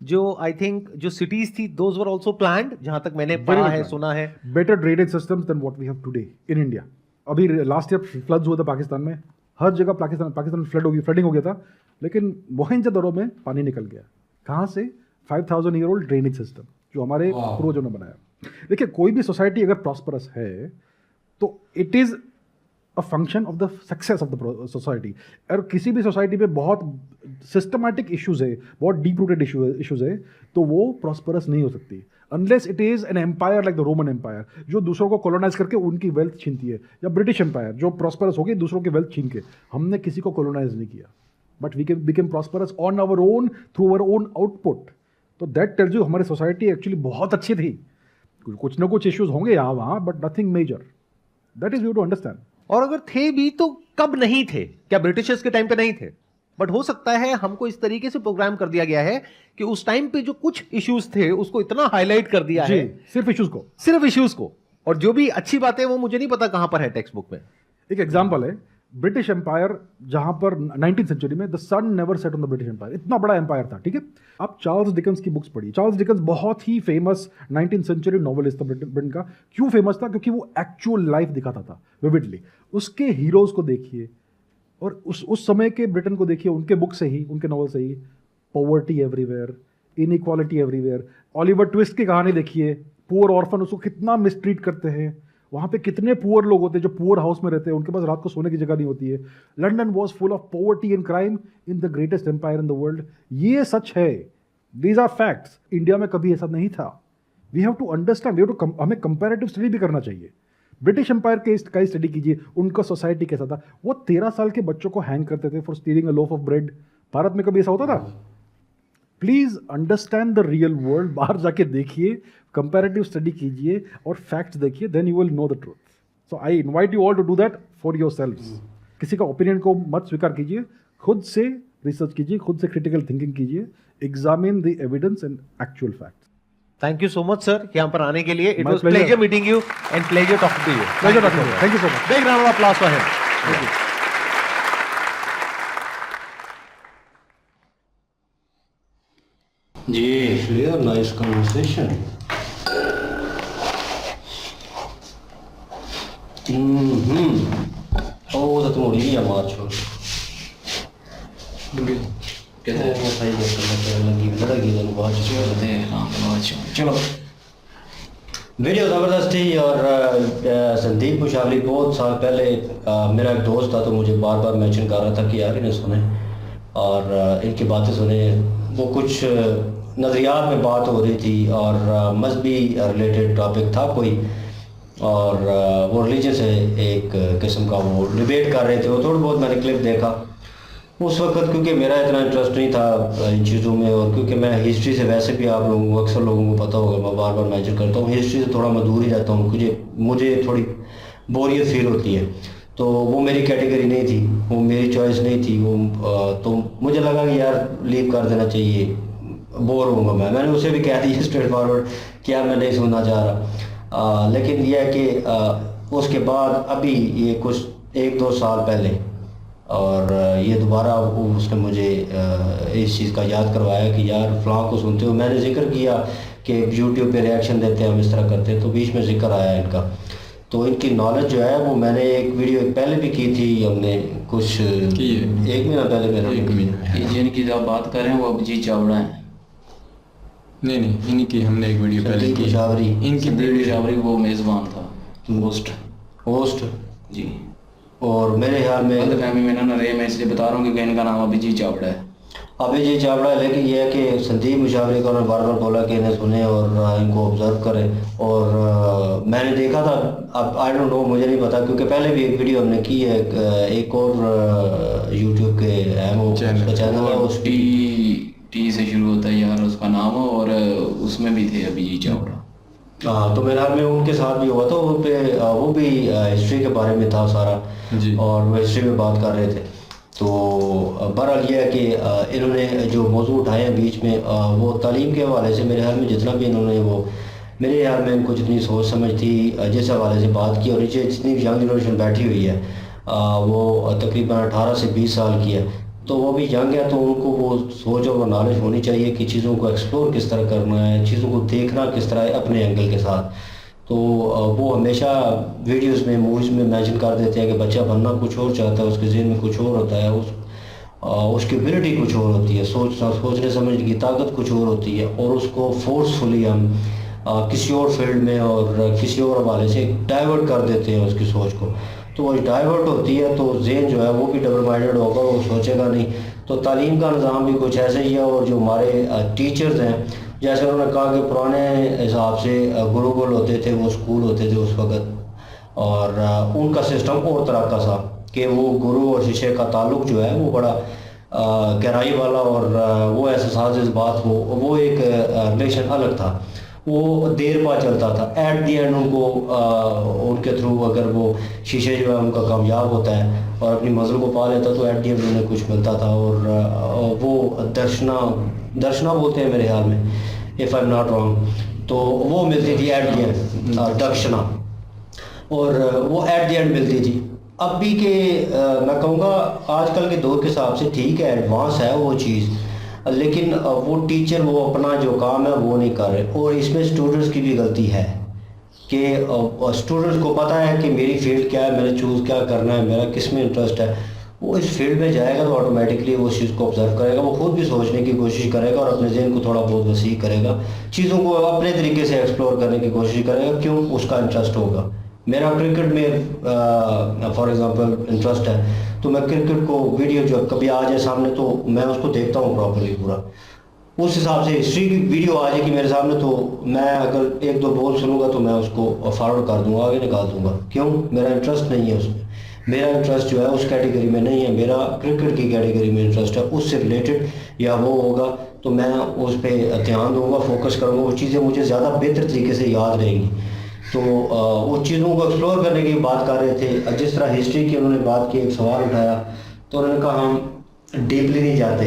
जो आई थिंक जो सिटीज थी, दोज वर आल्सो प्लान्ड, जहां तक मैंने पढ़ा है, सुना है। Better drainage systems than what we have today in India. अभी लास्ट ईयर फ्लड्स हुआ था पाकिस्तान में, हर जगह पाकिस्तान में फ्लडिंग हो गया था, लेकिन मोहनजोदड़ो में पानी निकल गया। कहाँ से? 5000 ईयर ओल्ड ड्रेनेज सिस्टम जो हमारे पूर्वजों ने बनाया। देखिए, कोई भी सोसाइटी अगर प्रॉस्परस है तो it is a function of the success of the society. और किसी भी सोसाइटी में बहुत सिस्टमैटिक इश्यूज है, बहुत डीप रूटेड इश्यूज है, तो वो प्रॉस्परस नहीं हो सकती unless it is an empire like the Roman empire, जो दूसरों को कॉलोनाइज करके उनकी वेल्थ छीनती है, या ब्रिटिश एम्पायर जो प्रॉस्परस हो गई दूसरों की वेल्थ छीन के। हमने किसी को कॉलोनाइज नहीं किया, but we became prosperous on our own through our own output. तो दैट टेल्स यू हमारी सोसाइटी एक्चुअली बहुत अच्छी थी। कुछ ना कुछ इश्यूज होंगे यहाँ वहाँ, but nothing major. That is you to understand. और अगर थे भी तो कब नहीं थे? क्या ब्रिटिशर्स के टाइम पे नहीं थे? बट हो सकता है हमको इस तरीके से प्रोग्राम कर दिया गया है कि उस टाइम पे जो कुछ इश्यूज थे उसको इतना हाईलाइट कर दिया है, सिर्फ इश्यूज को, और जो भी अच्छी बात है वो मुझे नहीं पता कहां पर है टेक्स्ट बुक में। एक एग्जांपल है, ब्रिटिश एम्पायर, जहां पर 19th सेंचुरी में the sun never set on the British empire, इतना बड़ा एम्पायर था, ठीक है। आप चार्ल्स डिकेंस की बुक्स पढ़िए। चार्ल्स डिकेंस बहुत ही फेमस 19th सेंचुरी नॉवेलिस्ट था ब्रिटेन का। क्यों फेमस था? क्योंकि वो एक्चुअल लाइफ दिखाता था विविडली। उसके हीरोज को देखिए और उस समय के ब्रिटेन को देखिए, उनके बुक से ही, उनके नॉवल से ही। Poverty everywhere, inequality everywhere. Oliver Twist की कहानी देखिए, पुअर ऑर्फन, उसको कितना मिसट्रीट करते हैं। वहाँ पे कितने पुअर लोग होते हैं जो पुअर हाउस में रहते हैं, उनके पास रात को सोने की जगह नहीं होती है। London was full of poverty and crime in the greatest empire in the world. ये सच है, दीज आर फैक्ट्स। इंडिया में कभी ऐसा नहीं था। वी हैव टू अंडरस्टैंड, हमें कंपैरेटिव स्टडी भी करना चाहिए। ब्रिटिश एम्पायर का स्टडी कीजिए, उनका सोसाइटी कैसा था। वो 13 साल के बच्चों को हैंग करते थे for stealing a loaf of bread. Bharat में कभी ऐसा होता था? Please understand the real world. बाहर जाके देखिए, कंपैरेटिव स्टडी कीजिए और फैक्ट्स देखिए, then you will know the truth. So I invite you all to do that for yourselves. किसी का ओपिनियन को मत स्वीकार कीजिए, खुद से रिसर्च कीजिए, खुद से क्रिटिकल थिंकिंग कीजिए, examine the evidence and actual facts. Thank you so much sir यहाँ पर आने के लिए। It My was pleasure. Pleasure meeting you and pleasure talking to you. Thank you so much. Big round of applause for him. जी clear, nice conversation. ओ तो तुम उड़ी या मार छोड़। कहते हैं वो सही है, लगी बहुत चलते हैं, हाँ बहुत चलो। वीडियो ज़बरदस्त थी। और संदीप मुशावरी बहुत साल पहले मेरा एक दोस्त था, तो मुझे बार बार मेंशन कर रहा था कि यार इन्हें सुने और इनकी बातें सुने। वो कुछ नज़रियात में बात हो रही थी और मजहबी रिलेटेड टॉपिक था कोई, और वो रिलीजन से एक किस्म का वो डिबेट कर रहे थे। वो थोड़ा बहुत मैंने क्लिप देखा उस वक्त, क्योंकि मेरा इतना इंटरेस्ट नहीं था इन चीज़ों में, और क्योंकि मैं हिस्ट्री से वैसे भी आप लोगों को, अक्सर लोगों को पता होगा, मैं बार बार मेंशन करता हूँ, हिस्ट्री से थोड़ा मैं दूर ही रहता हूँ। मुझे थोड़ी बोरियत फील होती है, तो वो मेरी कैटेगरी नहीं थी, वो मेरी चॉइस नहीं थी। वो तो मुझे लगा कि यार लीव कर देना चाहिए, बोर होऊंगा मैंने उसे भी कह दिया स्ट्रेट फॉरवर्ड क्या मैं नहीं सुनना चाह रहा। लेकिन यह है कि उसके बाद अभी ये कुछ 1-2 साल पहले, और ये दोबारा उसने मुझे इस चीज़ का याद करवाया कि यार फ़लाँ को सुनते हो। मैंने जिक्र किया कि यूट्यूब पे रिएक्शन देते हैं हम, इस तरह करते हैं, तो बीच में जिक्र आया इनका। तो इनकी नॉलेज जो है वो मैंने एक वीडियो पहले भी की थी, हमने कुछ 1 महीना पहले मेरा। ये जिनकी आप बात कर रहे हैं वो अभिजीत चावड़ा है। नहीं इनकी हमने एक वीडियो पहले की। इनकी वीडियो चावड़ी वो मेज़बान था, होस्ट होस्ट जी। और मेरे ख्याल में गलतफहमी में ना रहे, मैं इसलिए बता रहा हूँ क्योंकि इनका नाम अभिजीत चावड़ा है। अभिजीत चावड़ा है, लेकिन यह है कि संदीप मुशावरी को उन्होंने बार बार बोला कि इन्हें सुने और इनको ऑब्जर्व करें। और मैंने देखा था, अब आई डोंट नो, मुझे नहीं पता, क्योंकि पहले भी एक वीडियो हमने की है, एक और यूट्यूब के है वो चैनल है, उस टी से शुरू होता है यार उसका नाम, और उसमें भी थे अभिजीत चावड़ा। हाँ, तो मेरे ख्याल में उनके साथ भी हुआ था, वो भी हिस्ट्री के बारे में था सारा जी। और वो हिस्ट्री में बात कर रहे थे। तो बहरहाल ये है कि इन्होंने जो मौजूद उठाए हैं बीच में, वो तालीम के हवाले से मेरे ख्याल में जितना भी इन्होंने वो, मेरे ख्याल में इनको जितनी सोच समझ थी जिस हवाले से बात की, और नीचे जितनी भी यंग जनरेशन बैठी हुई है वो तकरीबन 18 से 20 साल की है, तो वो भी यंग है, तो उनको वो सोच और वो नॉलेज होनी चाहिए कि चीज़ों को एक्सप्लोर किस तरह करना है, चीज़ों को देखना किस तरह है अपने एंगल के साथ। तो वो हमेशा वीडियोस में, मूवीज़ में मेंशन कर देते हैं कि बच्चा बनना कुछ और चाहता है, उसके ज़हन में कुछ और होता है, उसकी एबिलिटी कुछ और होती है, सोचने समझने की ताकत कुछ और होती है, और उसको फोर्सफुली हम किसी और फील्ड में और किसी और हवाले से डाइवर्ट कर देते हैं उसकी सोच को। तो वो डाइवर्ट होती है तो जहन जो है वो भी डबल माइंडेड होगा, वो सोचेगा नहीं। तो तालीम का निज़ाम भी कुछ ऐसे ही है। और जो हमारे टीचर्स हैं, जैसे उन्होंने कहा कि पुराने हिसाब से गुरुकुल होते थे, वो स्कूल होते थे उस वक़्त, और उनका सिस्टम और तरह का था कि वो गुरु और शिष्य का ताल्लुक़ जो है वो बड़ा गहराई वाला, और वो एहसास जज्बात वो एक रिलेशन अलग था, वो देर पा चलता था। एट दी एंड उनको उनके थ्रू अगर वो शीशे जो है उनका कामयाब होता है और अपनी मंजिल को पा लेता, तो एट दी एंड उन्हें कुछ मिलता था। और वो दर्शना बोलते हैं मेरे ख्याल में, if I am not wrong, तो वो मिलती थी एट दी एंड, दर्शना, और वो एट दी एंड मिलती थी। अब भी के मैं कहूँगा आजकल के दौर के हिसाब से ठीक है, एडवांस है वो चीज़, लेकिन वो टीचर वो अपना जो काम है वो नहीं कर रहे। और इसमें स्टूडेंट्स की भी गलती है कि स्टूडेंट्स को पता है कि मेरी फील्ड क्या है, मैंने चूज़ क्या करना है, मेरा किस में इंटरेस्ट है, वो इस फील्ड में जाएगा तो ऑटोमेटिकली वो उस चीज़ को ऑब्जर्व करेगा, वो खुद भी सोचने की कोशिश करेगा और अपने जहन को थोड़ा बहुत वसी करेगा, चीज़ों को अपने तरीके से एक्सप्लोर करने की कोशिश करेगा। क्यों? उसका इंटरेस्ट होगा। मेरा क्रिकेट में फॉर एग्जांपल इंटरेस्ट है, तो मैं क्रिकेट को वीडियो जो कभी आ जाए सामने तो मैं उसको देखता हूँ प्रॉपर्ली पूरा, उस हिसाब से हिस्ट्री की वीडियो आ जाएगी मेरे सामने तो मैं अगर एक दो बॉल सुनूंगा तो मैं उसको फॉरवर्ड कर दूंगा, आगे निकाल दूंगा। क्यों? मेरा इंटरेस्ट नहीं है उसमें, मेरा इंटरेस्ट जो है उस कैटेगरी में नहीं है, मेरा क्रिकेट की कैटेगरी में इंटरेस्ट है, उससे रिलेटेड या वो होगा तो मैं उस पर ध्यान दूंगा, फोकस करूँगा, वो चीज़ें मुझे ज़्यादा बेहतर तरीके से याद रहेंगी। तो वो चीज़ों को एक्सप्लोर करने की बात कर रहे थे। जिस तरह हिस्ट्री की उन्होंने बात की, एक सवाल उठाया, तो उन्होंने कहा हम डीपली नहीं जाते,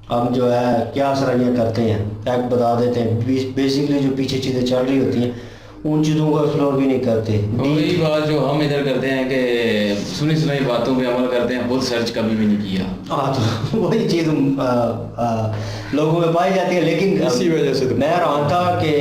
हम जो है क्या सराहियाँ करते हैं, फैक्ट बता देते हैं, बेसिकली जो पीछे चीज़ें चल रही होती हैं उन चीज़ों को एक्सप्लोर भी नहीं करते। वही बात जो हम इधर करते हैं कि सुनी सुनाई बातों पे अमल करते हैं, खुद सर्च कभी भी नहीं किया। हाँ, तो वही चीज़ लोगों में पाई जाती है। लेकिन इसी वजह से तो मैं रहा था कि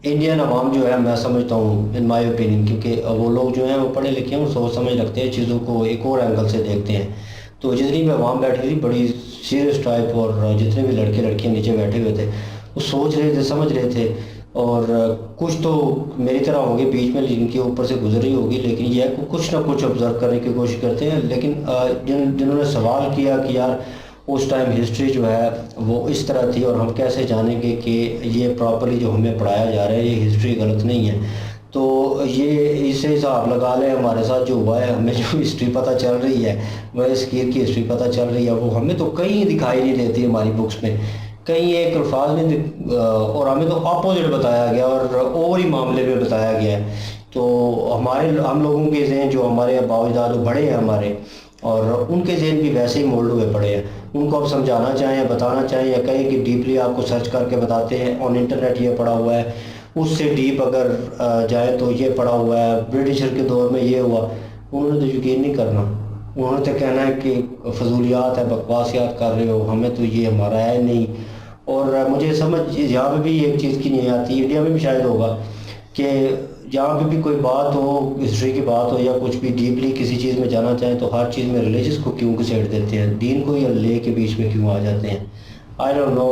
इंडियन अवाम जो है, मैं समझता हूँ इन माय ओपिनियन, क्योंकि वो लोग जो हैं वो पढ़े लिखे हैं और सोच समझ रखते हैं, चीज़ों को एक और एंगल से देखते हैं। तो जितनी भी अवाम बैठी थी बड़ी सीरियस टाइप, और जितने भी लड़के लड़कियाँ नीचे बैठे हुए थे वो सोच रहे थे, समझ रहे थे, और कुछ तो मेरी तरह होंगे बीच में जिनके ऊपर से गुजरी होगी, लेकिन यह कुछ ना कुछ ऑब्जर्व करने की कोशिश करते हैं। लेकिन जिन्होंने सवाल किया कि यार उस टाइम हिस्ट्री जो है वो इस तरह थी और हम कैसे जानेंगे कि ये प्रॉपर्ली जो हमें पढ़ाया जा रहा है ये हिस्ट्री गलत नहीं है, तो ये इससे हिसाब लगा लें हमारे साथ जो हुआ है, हमें जो हिस्ट्री पता चल रही है, वह स्कीर की हिस्ट्री पता चल रही है, वो हमें तो कहीं दिखाई नहीं देती हमारी बुक्स में, कहीं एक अल्फाज में, और हमें तो अपोजिट बताया गया और ही मामले में बताया गया है। तो हम लोगों के जहन जो हमारे बावजदाद जो बड़े हैं हमारे, और उनके जहन भी वैसे ही मोल्ड हुए पड़े हैं। उनको अब समझाना चाहें या बताना चाहें या कहें कि डीपली आपको सर्च करके बताते हैं, ऑन इंटरनेट ये पड़ा हुआ है, उससे डीप अगर जाए तो ये पड़ा हुआ है, ब्रिटिशर के दौर में ये हुआ, उन्होंने तो यकीन नहीं करना, उन्होंने तो कहना है कि फजूलियात है, बकवासियात कर रहे हो, हमें तो ये हमारा है नहीं। और मुझे समझ यहाँ पे भी एक चीज़ की नहीं आती, इंडिया में भी शायद होगा कि जहाँ पे भी कोई बात हो, हिस्ट्री की बात हो या कुछ भी डीपली किसी चीज़ में जाना चाहें तो हर चीज़ में रिलीजियस को क्यों घुसेड़ देते हैं, दीन को या ले के बीच में क्यों आ जाते हैं। आई डोंट नो,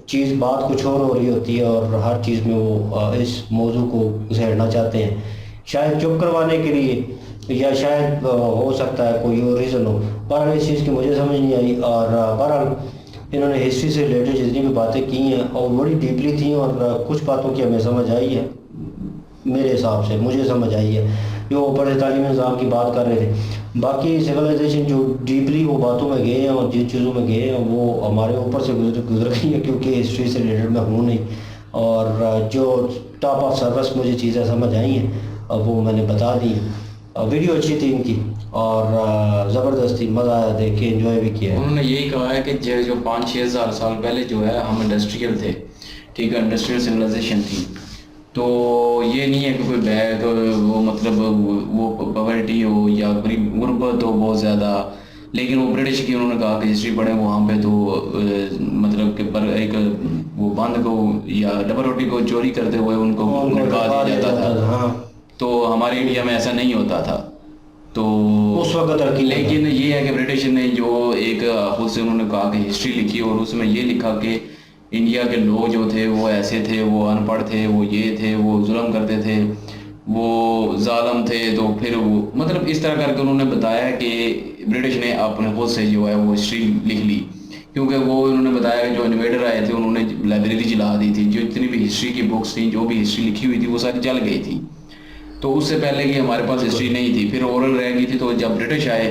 चीज़ बात कुछ और हो रही होती है और हर चीज़ में वो इस मौजू को घुसेड़ना चाहते हैं, शायद चुप करवाने के लिए, या शायद हो सकता है कोई और रीज़न हो, पर इस चीज़ की मुझे समझ नहीं आई। और बहरहाल इन्होंने हिस्ट्री से रिलेटेड जितनी भी बातें की हैं और बड़ी डीपली थी, और कुछ बातों की हमें समझ आई है, मेरे हिसाब से मुझे समझ आई है जो ऊपर से तालीमी निज़ाम की बात कर रहे थे। बाकी सिविलाइजेशन जो डीपली वो बातों में गए हैं और जिन चीज़ों में गए हैं वो हमारे ऊपर से गुजर गई है, क्योंकि हिस्ट्री से रिलेटेड मैं हूँ नहीं। और जो टॉप ऑफ सर्विस मुझे चीज़ें समझ आई हैं वो मैंने बता दी। वीडियो अच्छी थी इनकी और ज़बरदस्ती मज़ा आया, देख के एंजॉय भी किया। उन्होंने यही कहा है कि जो 5-6 हज़ार साल पहले जो है हम इंडस्ट्रियल थे, ठीक है, इंडस्ट्रियल सिविलाइजेशन थी। तो ये नहीं है कि कोई बैग वो मतलब वो पॉवर्टी हो या गुर्बत हो बहुत ज़्यादा, लेकिन वो ब्रिटिश की उन्होंने कहा कि हिस्ट्री पढ़े वहाँ पे तो मतलब कि पर एक वो बंद को या डबल रोटी को चोरी करते हुए उनको निकाल दिया जाता था। हाँ। तो हमारे इंडिया में ऐसा नहीं होता था। तो उस वक्त लेकिन ये है कि ब्रिटिश ने जो एक खुद से उन्होंने कहा कि हिस्ट्री लिखी और उसमें ये लिखा कि इंडिया के लोग जो थे वो ऐसे थे, वो अनपढ़ थे, वो ये थे, वो जुल्म करते थे, वो जालम थे। तो फिर वो मतलब इस तरह करके उन्होंने बताया कि ब्रिटिश ने अपने खुद से जो है वो हिस्ट्री लिख ली, क्योंकि वो उन्होंने बताया कि जो इन्वेडर आए थे उन्होंने लाइब्रेरी जला दी थी, जो जितनी भी हिस्ट्री की बुक्स थी, जो भी हिस्ट्री लिखी हुई थी वो सारी जल गई थी। तो उससे पहले की हमारे पास हिस्ट्री नहीं थी, फिर ओरल रह गई थी। तो जब ब्रिटिश आए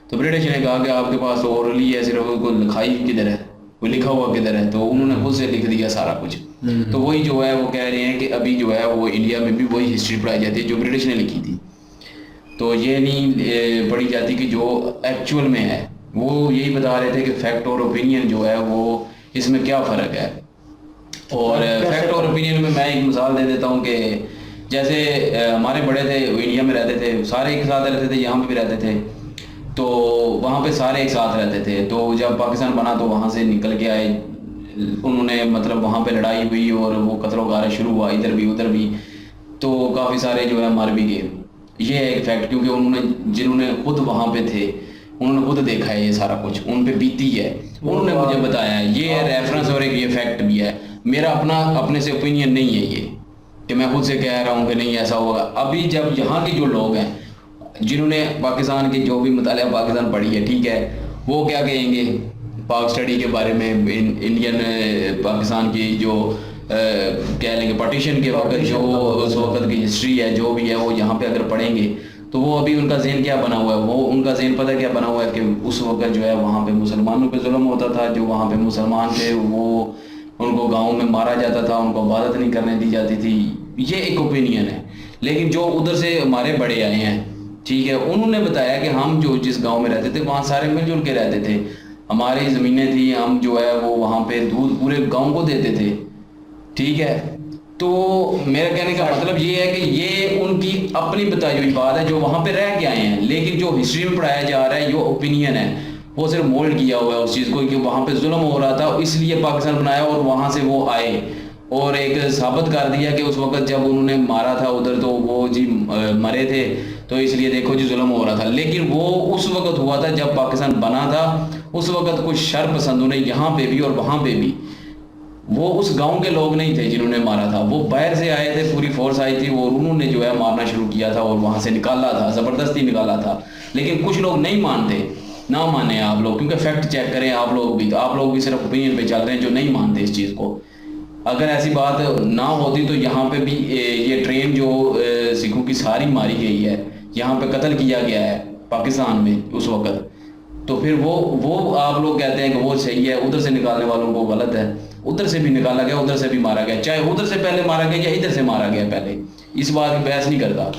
तो ब्रिटिश ने कहा कि आपके पास तो ओरली है, सिर्फ उसको लिखाई किधर है, वो लिखा हुआ किधर है, तो उन्होंने खुद से लिख दिया सारा कुछ। तो वही जो है वो कह रहे हैं कि अभी जो है वो इंडिया में भी वही हिस्ट्री पढ़ाई जाती है जो ब्रिटिश ने लिखी थी। तो ये नहीं पढ़ी जाती कि जो एक्चुअल में है। वो यही बता रहे थे कि फैक्ट और ओपिनियन जो है वो इसमें क्या फ़र्क है। और फैक्ट और ओपिनियन में मैं एक मिसाल दे देता हूँ कि जैसे हमारे बड़े थे इंडिया में रहते थे, सारे एक साथ रहते थे, यहाँ पे भी रहते थे, तो वहाँ पे सारे एक साथ रहते थे। तो जब पाकिस्तान बना तो वहाँ से निकल के आए, उन्होंने मतलब वहाँ पे लड़ाई हुई और वो कत्लो गारा शुरू हुआ इधर भी उधर भी, तो काफ़ी सारे जो है मर भी गए। ये है एक फैक्ट, क्योंकि उन्होंने जिन्होंने खुद वहाँ पे थे उन्होंने खुद देखा है, ये सारा कुछ उन पे बीती है, उन्होंने मुझे बताया है। ये है रेफरेंस और एक ये फैक्ट भी है। मेरा अपने से ओपिनियन नहीं है ये कि मैं खुद से कह रहा हूँ कि नहीं ऐसा होगा। अभी जब यहाँ के जो लोग हैं जिन्होंने पाकिस्तान की जो भी मुतालिया पाकिस्तान पढ़ी है, ठीक है, वो क्या कहेंगे पाक स्टडी के बारे में, इंडियन पाकिस्तान की जो कह लेंगे पार्टीशन के वक्त जो उस वक्त की हिस्ट्री है जो भी है वो यहाँ पे अगर पढ़ेंगे तो वो अभी उनका ज़हन क्या बना हुआ है, वो उनका ज़हन पता क्या बना हुआ है कि उस वक्त जो है वहाँ पे मुसलमानों पे जुल्म होता था। जो वहाँ पे मुसलमान थे वो उनको गाँव में मारा जाता था, उनको इबादत नहीं करने दी जाती थी। ये एक ओपिनियन है। लेकिन जो उधर से हमारे बड़े आए हैं, ठीक है, उन्होंने बताया कि हम जो जिस गांव में रहते थे वहाँ सारे मिलजुल के रहते थे, हमारी ज़मीनें थी, हम जो है वो वहाँ पे दूध पूरे गांव को देते थे, ठीक है। तो मेरा कहने का मतलब ये है कि ये उनकी अपनी बताई हुई बात है जो वहाँ पे रह के आए हैं। लेकिन जो हिस्ट्री में पढ़ाया जा रहा है ये ओपिनियन है, वो सिर्फ मोल्ड किया हुआ है उस चीज़ को कि वहाँ पे जुल्म हो रहा था इसलिए पाकिस्तान बनाया और वहाँ से वो आए और एक साबित कर दिया कि उस वक्त जब उन्होंने मारा था उधर तो वो जी मरे थे, तो इसलिए देखो जी जुल्म हो रहा था। लेकिन वो उस वक्त हुआ था जब पाकिस्तान बना था, उस वक्त कुछ शर पसंदों ने यहाँ पे भी और वहाँ पे भी, वो उस गांव के लोग नहीं थे जिन्होंने मारा था, वो बाहर से आए थे, पूरी फोर्स आई थी और उन्होंने जो है मारना शुरू किया था और वहाँ से निकाला था, ज़बरदस्ती निकाला था। लेकिन कुछ लोग नहीं मानते, ना माने आप लोग, क्योंकि फैक्ट चेक करें आप लोग भी सिर्फ ओपिनियन पे चल रहे हैं जो नहीं मानते इस चीज़ को। अगर ऐसी बात ना होती तो यहाँ पे भी ये ट्रेन जो सिखों की सारी मारी गई है, यहाँ पे कत्ल किया गया है पाकिस्तान में उस वक्त, तो फिर वो आप लोग कहते हैं कि वो सही है, उधर से निकालने वालों को गलत है। उधर से भी निकाला गया, उधर से भी मारा गया, चाहे उधर से पहले मारा गया या इधर से मारा गया पहले, इस बात की बहस नहीं करता,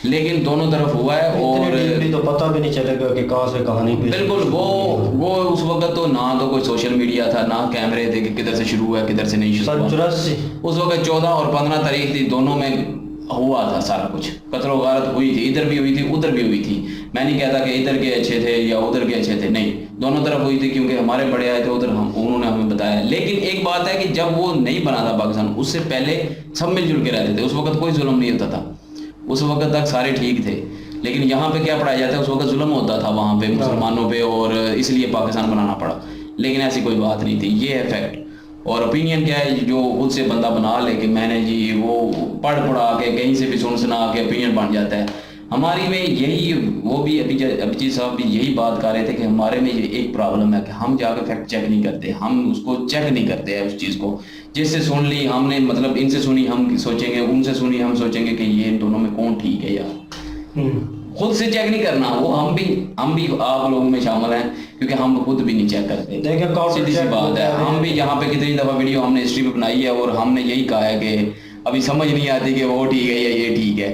लेकिन दोनों तरफ हुआ है। और तो पता भी नहीं चलेगा कि कहाँ से कहानी बिल्कुल वो उस वक्त तो ना तो कोई सोशल मीडिया था, ना कैमरे थे कि किधर से शुरू हुआ किधर से नहीं शुरू हुआ। उस वक्त 14 और 15 तारीख थी, दोनों में हुआ था सारा कुछ, कत्लो गारत हुई थी, इधर भी हुई थी उधर भी हुई थी। मैं नहीं कहता कि इधर के अच्छे थे या उधर के अच्छे थे, नहीं, दोनों तरफ हुई थी, क्योंकि हमारे बड़े आए थे उधर, उन्होंने हमें बताया। लेकिन एक बात है कि जब वो नहीं बना था पाकिस्तान, उससे पहले सब मिलजुल के रहते थे, उस वक्त कोई जुल्म नहीं होता था, उस वक्त तक सारे ठीक थे। लेकिन यहाँ पे क्या पढ़ाया जाता है, उस वक्त जुल्म होता था वहाँ पे मुसलमानों पे, और इसलिए पाकिस्तान बनाना पड़ा। लेकिन ऐसी कोई बात नहीं थी, ये है फैक्ट। और ओपिनियन क्या है, जो खुद से बंदा बना ले कि मैंने जी वो पढ़ा के कहीं से भी सुना के ओपिनियन बन जाता है। हमारी में यही, वो भी अभिजीत साहब भी यही बात कर रहे थे कि हमारे में ये एक प्रॉब्लम है कि हम जाकर फैक्ट चेक नहीं करते, हम उसको चेक नहीं करते हैं उस चीज़ को। जिससे सुन ली हमने, मतलब इनसे सुनी हम सोचेंगे, उनसे सुनी हम सोचेंगे कि ये इन दोनों में कौन ठीक है यार। खुद से चेक नहीं करना, वो हम भी आप लोगों में शामिल हैं, क्योंकि हम खुद भी नहीं चेक करते। सीधी सी बात है, हम भी यहाँ पे कितनी दफ़ा वीडियो हमने हिस्ट्री पे बनाई है और हमने यही कहा है कि अभी समझ नहीं आती कि वो ठीक है या ये ठीक है,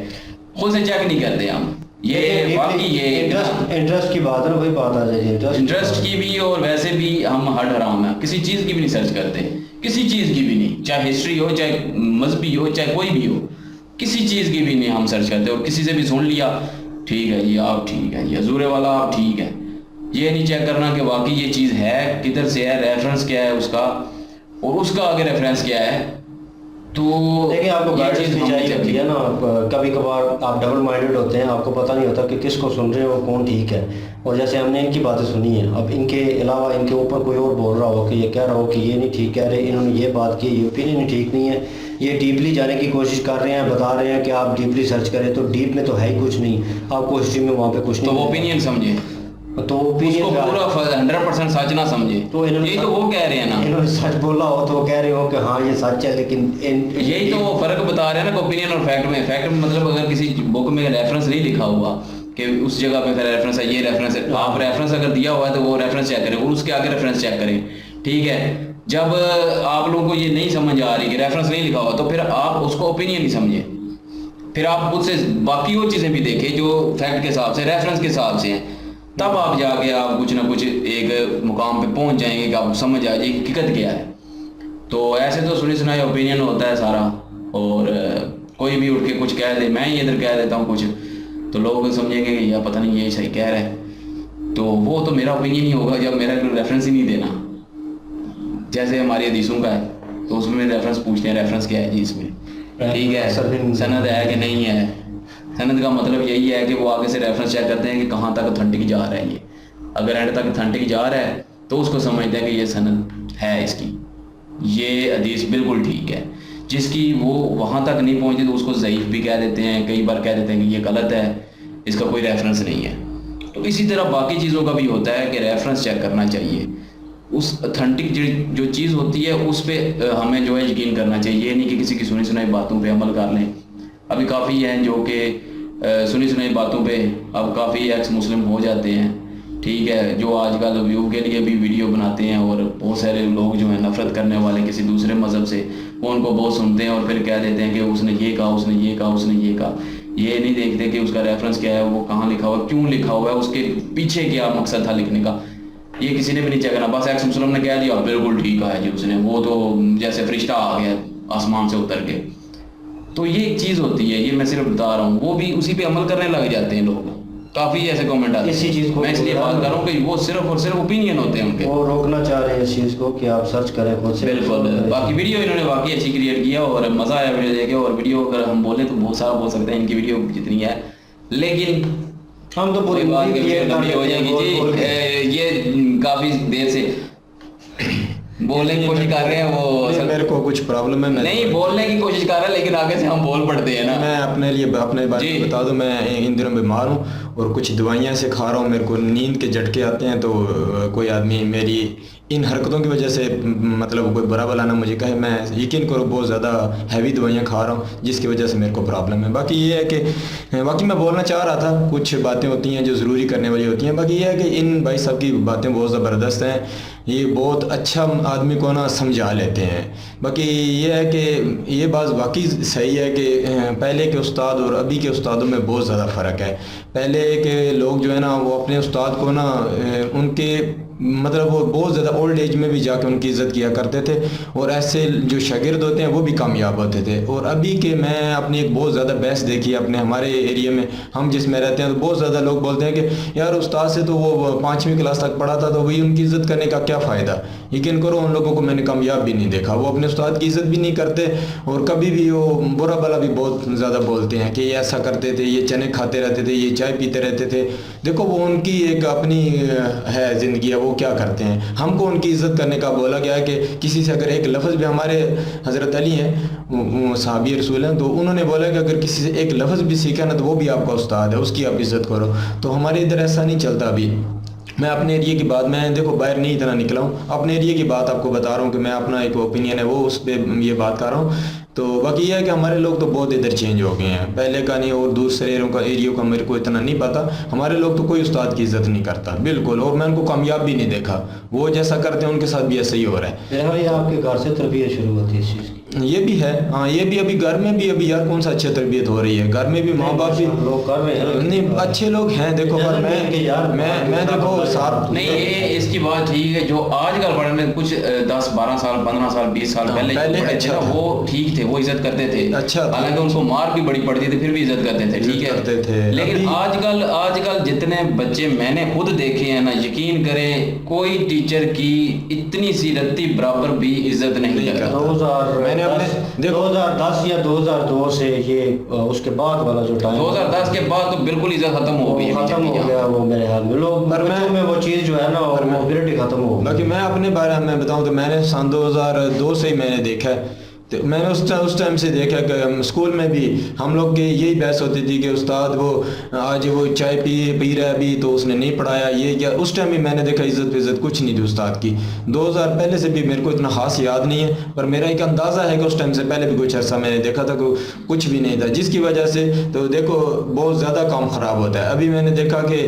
खुद से चेक नहीं करते हम। ये बाकी ये इंटरेस्ट की बात है ना, वही बात आ जाएगी इंटरेस्ट की भी, और वैसे भी हम हड हराम है, किसी चीज़ की भी नहीं सर्च करते, किसी चीज़ की भी नहीं, चाहे हिस्ट्री हो, चाहे मजहबी हो, चाहे कोई भी हो, किसी चीज़ की भी नहीं हम सर्च करते। और किसी से भी सुन लिया ठीक है जी आप ठीक है, ये ज़ूरे वाला आप ठीक है, ये नहीं चेक करना कि वाकई ये चीज़ है, किधर से है, रेफरेंस क्या है उसका, और उसका आगे रेफरेंस क्या है। तो देखिए आपको गाइडेंस भी चाहिए होती है ना, कभी कभार आप डबल माइंडेड होते हैं, आपको पता नहीं होता कि किसको सुन रहे हो कौन ठीक है। और जैसे हमने इनकी बातें सुनी है, अब इनके अलावा इनके ऊपर कोई और बोल रहा हो कि ये कह रहा हो कि ये नहीं ठीक कह रहे, इन्होंने ये बात की, ये ओपिनियन नहीं ठीक नहीं है, ये डीपली जाने की कोशिश कर रहे हैं, बता रहे हैं कि आप डीपली सर्च करें, तो डीप में तो है ही कुछ नहीं, आपको हिस्ट्री में वहाँ पे कुछ नहीं। तो ओपिनियन समझे, तो ओपिनियन पूरा 100% सच ना समझे, तो यही तो वो कह रहे हैं ना, इन्होंने सच बोला हो तो वो कह रहे हो कि हाँ ये सच है, लेकिन यही तो वो फर्क बता रहे हैं ना ओपिनियन और फैक्ट में। फैक्ट मतलब अगर किसी बुक में रेफरेंस नहीं लिखा हुआ कि उस जगह पे रेफरेंस है, ये रेफरेंस है, आप रेफरेंस अगर दिया हुआ है तो वो रेफरेंस चेक करें और उसके आगे रेफरेंस चेक करें, ठीक है। जब आप लोगों को ये नहीं समझ आ रही कि रेफरेंस नहीं लिखा हुआ, तो फिर आप उसको ओपिनियन ही समझे, फिर आप उससे बाकी वो चीज़ें भी देखें जो फैक्ट के हिसाब से, रेफरेंस के हिसाब से हैं, तब आप जाके आप कुछ ना कुछ एक मुकाम पे पहुंच जाएंगे कि आपको समझ आ जाएगी हकीकत क्या है। तो ऐसे तो सुनी सुनाई ओपिनियन होता है सारा, और कोई भी उठ के कुछ कह दे, मैं ही इधर कह देता हूँ कुछ, तो लोग समझेंगे कि यार पता नहीं ये सही कह रहा है, तो वो तो मेरा ओपिनियन ही होगा जब मेरा रेफरेंस ही नहीं देना। जैसे हमारी हदीसों का है तो उसमें रेफरेंस पूछते हैं, रेफरेंस क्या है जी इसमें, ठीक है, सनद है कि नहीं है। सनद का मतलब यही है कि वो आगे से रेफरेंस चेक करते हैं कि कहाँ तक ऑथेंटिक जा रहा है ये, अगर एंड तक ऑथेंटिक जा रहा है तो उसको समझते हैं कि ये सनद है इसकी, ये हदीस बिल्कुल ठीक है। जिसकी वो वहाँ तक नहीं पहुँची तो उसको ज़ईफ़ भी कह देते हैं, कई बार कह देते हैं कि ये गलत है, इसका कोई रेफरेंस नहीं है। तो इसी तरह बाकी चीज़ों का भी होता है कि रेफरेंस चेक करना चाहिए, उस ऑथेंटिक जो चीज़ होती है उस पर हमें जो है यकीन करना चाहिए, ये नहीं कि किसी की सुनी सुनाई बातों पे अमल कर लें। अभी काफ़ी हैं जो कि सुनी सुनाई बातों पे अब काफ़ी एक्स मुस्लिम हो जाते हैं, ठीक है, जो आजकल व्यू के लिए भी वीडियो बनाते हैं, और बहुत सारे लोग जो हैं नफरत करने वाले किसी दूसरे मज़हब से, वो उनको बहुत सुनते हैं और फिर कह देते हैं कि उसने ये कहा, उसने ये कहा, उसने ये कहा। ये नहीं देखते कि उसका रेफरेंस क्या है, वो कहाँ लिखा हुआ है, क्यों लिखा हुआ है, उसके पीछे क्या मकसद था लिखने का, ये किसी ने भी नहीं चेक करना। बस एक्स मुस्लिम ने कह दिया बिल्कुल ठीक है जी उसने, वो तो जैसे फरिश्ता आ गया आसमान से उतर के। तो ये एक चीज़ होती है, ये मैं सिर्फ बता रहा हूँ, वो भी उसी पे अमल करने लग जाते हैं लोग। काफ़ी ऐसे कमेंट आते हैं, इसी चीज़ को मैं इसलिए बात कर रहा हूँ कि वो सिर्फ और सिर्फ ओपिनियन होते हैं उनके, वो रोकना चाह रहे हैं इस चीज़ को कि आप सर्च करें खुद से। बिल्कुल। बाकी वीडियो इन्होंने वाकई अच्छी क्रिएट किया और मज़ा आया वीडियो देखे, और वीडियो अगर हम बोले तो बहुत सारा बोल सकते हैं, इनकी वीडियो जितनी है, लेकिन हम तो पूरी बात लंबी हो जाएगी जी। ये काफ़ी देर से बोलने की कोशिश कर रहे हैं, वो मेरे को कुछ प्रॉब्लम है, नहीं बोलने की कोशिश कर रहा है, लेकिन आगे से हम बोल पड़ते हैं ना। मैं अपने लिए अपने बारे में बता दूं, मैं इन दिनों बीमार हूं और कुछ दवाइयां से खा रहा हूं, मेरे को नींद के झटके आते हैं, तो कोई आदमी मेरी इन हरकतों की वजह से मतलब कोई बुरा भला ना मुझे कहे, मैं यकीन करो बहुत ज़्यादा हैवी दवाइयाँ खा रहा हूँ जिसकी वजह से मेरे को प्रॉब्लम है। बाकी ये है कि बाकी मैं बोलना चाह रहा था, कुछ बातें होती हैं जो ज़रूरी करने वाली होती हैं। बाकी ये है कि इन भाई साहब की बातें बहुत ज़बरदस्त हैं, ये बहुत अच्छा आदमी को ना समझा लेते हैं। बाकी ये है कि ये बात वाकई सही है कि पहले के उस्ताद और अभी के उस्तादों में बहुत ज़्यादा फ़र्क है। पहले के लोग जो है ना वो अपने उस्ताद को ना उनके मतलब वो बहुत ज़्यादा ओल्ड एज में भी जाके उनकी इज़्ज़त किया करते थे, और ऐसे जो शागिर्द होते हैं वो भी कामयाब होते थे। और अभी के मैं अपनी एक बहुत ज़्यादा बहस देखी अपने हमारे एरिया में, हम जिसमें रहते हैं, तो बहुत ज़्यादा लोग बोलते हैं कि यार उस्ताद से तो वो 5वीं क्लास तक पढ़ा था, तो वही उनकी इज़्ज़त करने का क्या फ़ायदा। यकीन करो उन लोगों को मैंने कामयाब भी नहीं देखा, वो अपने उस्ताद की इज़्ज़त भी नहीं करते, और कभी भी वो बुरा भला भी बहुत ज़्यादा बोलते हैं कि ये ऐसा करते थे, ये चने खाते रहते थे, ये चाय पीते रहते थे। देखो वो उनकी एक अपनी है ज़िंदगी है, वो वो क्या करते हैं। हमको उनकी इज्जत करने का बोला गया है कि किसी से अगर एक लफ्ज़ भी, हमारे हज़रत अली हैं वो सहाबी रसूल हैं, तो उन्होंने बोला कि अगर किसी से एक लफ्ज़ भी सीखा ना तो वो भी आपका उस्ताद है, उसकी आप इज़्ज़त करो। तो हमारे इधर ऐसा नहीं चलता अभी। मैं अपने एरिया की बात, मैं देखो बाहर नहीं इतना निकला हूँ, अपने एरिया की बात आपको बता रहा हूँ कि मैं अपना एक ओपिनियन है वो उस पर ये बात कर रहा हूँ। तो बाकी यह है कि हमारे लोग तो बहुत इधर चेंज हो गए हैं, पहले का नहीं, और दूसरे एरियो का मेरे को इतना नहीं पता। हमारे लोग तो कोई उस्ताद की इज्जत नहीं करता बिल्कुल, और मैं उनको कामयाब भी नहीं देखा। वो जैसा करते हैं उनके साथ भी ऐसा ही हो रहा है। मेरा भाई आपके घर से तरबियत शुरू होती है इस चीज़ की? ये भी है, हाँ ये भी अभी घर में भी अभी यार कौन सा अच्छी तरबियत हो रही है, घर में भी माँ बाप भी लोग कर रहे हैं, नहीं अच्छे लोग हैं देखो, पर मैं देखो साहब नहीं, ये इसकी बात ठीक है। जो आजकल पढ़े में कुछ 10-12 साल 15 साल 20 साल पहले अच्छा वो ठीक थे, वो इज्जत करते थे। अच्छा, हालांकि उनको मार भी बड़ी पड़ती थी फिर भी इज्जत करते थे, ठीक है। लेकिन आजकल जितने बच्चे मैंने खुद देखे हैं ना, यकीन करें कोई टीचर की इतनी सी रत्ती बराबर भी इज्जत नहीं करता। 2010 या 2002 से ये उसके बाद वाला जो टाइम, 2010 के बाद तो बिल्कुल इज्जत खत्म हो गई, खत्म हो गया वो मेरे हाल में। लोग बच्चों में वो चीज़ जो है ना वो मोबिलिटी खत्म हो गई। बाकी मैं अपने बारे में बताऊं तो मैंने सन 2002 से ही मैंने देखा है, तो मैंने उस टाइम से देखा कि स्कूल में भी हम लोग की यही बहस होती थी कि उस्ताद वो आज वो चाय पी रहा है अभी तो उसने नहीं पढ़ाया ये क्या। उस टाइम भी मैंने देखा इज्जत कुछ नहीं थी उस्ताद की। 2000 पहले से भी मेरे को इतना खास याद नहीं है, पर मेरा एक अंदाज़ा है कि उस टाइम से पहले भी कुछ अर्सा मैंने देखा था कि कुछ भी नहीं था, जिसकी वजह से तो देखो बहुत ज़्यादा काम ख़राब होता है। अभी मैंने देखा कि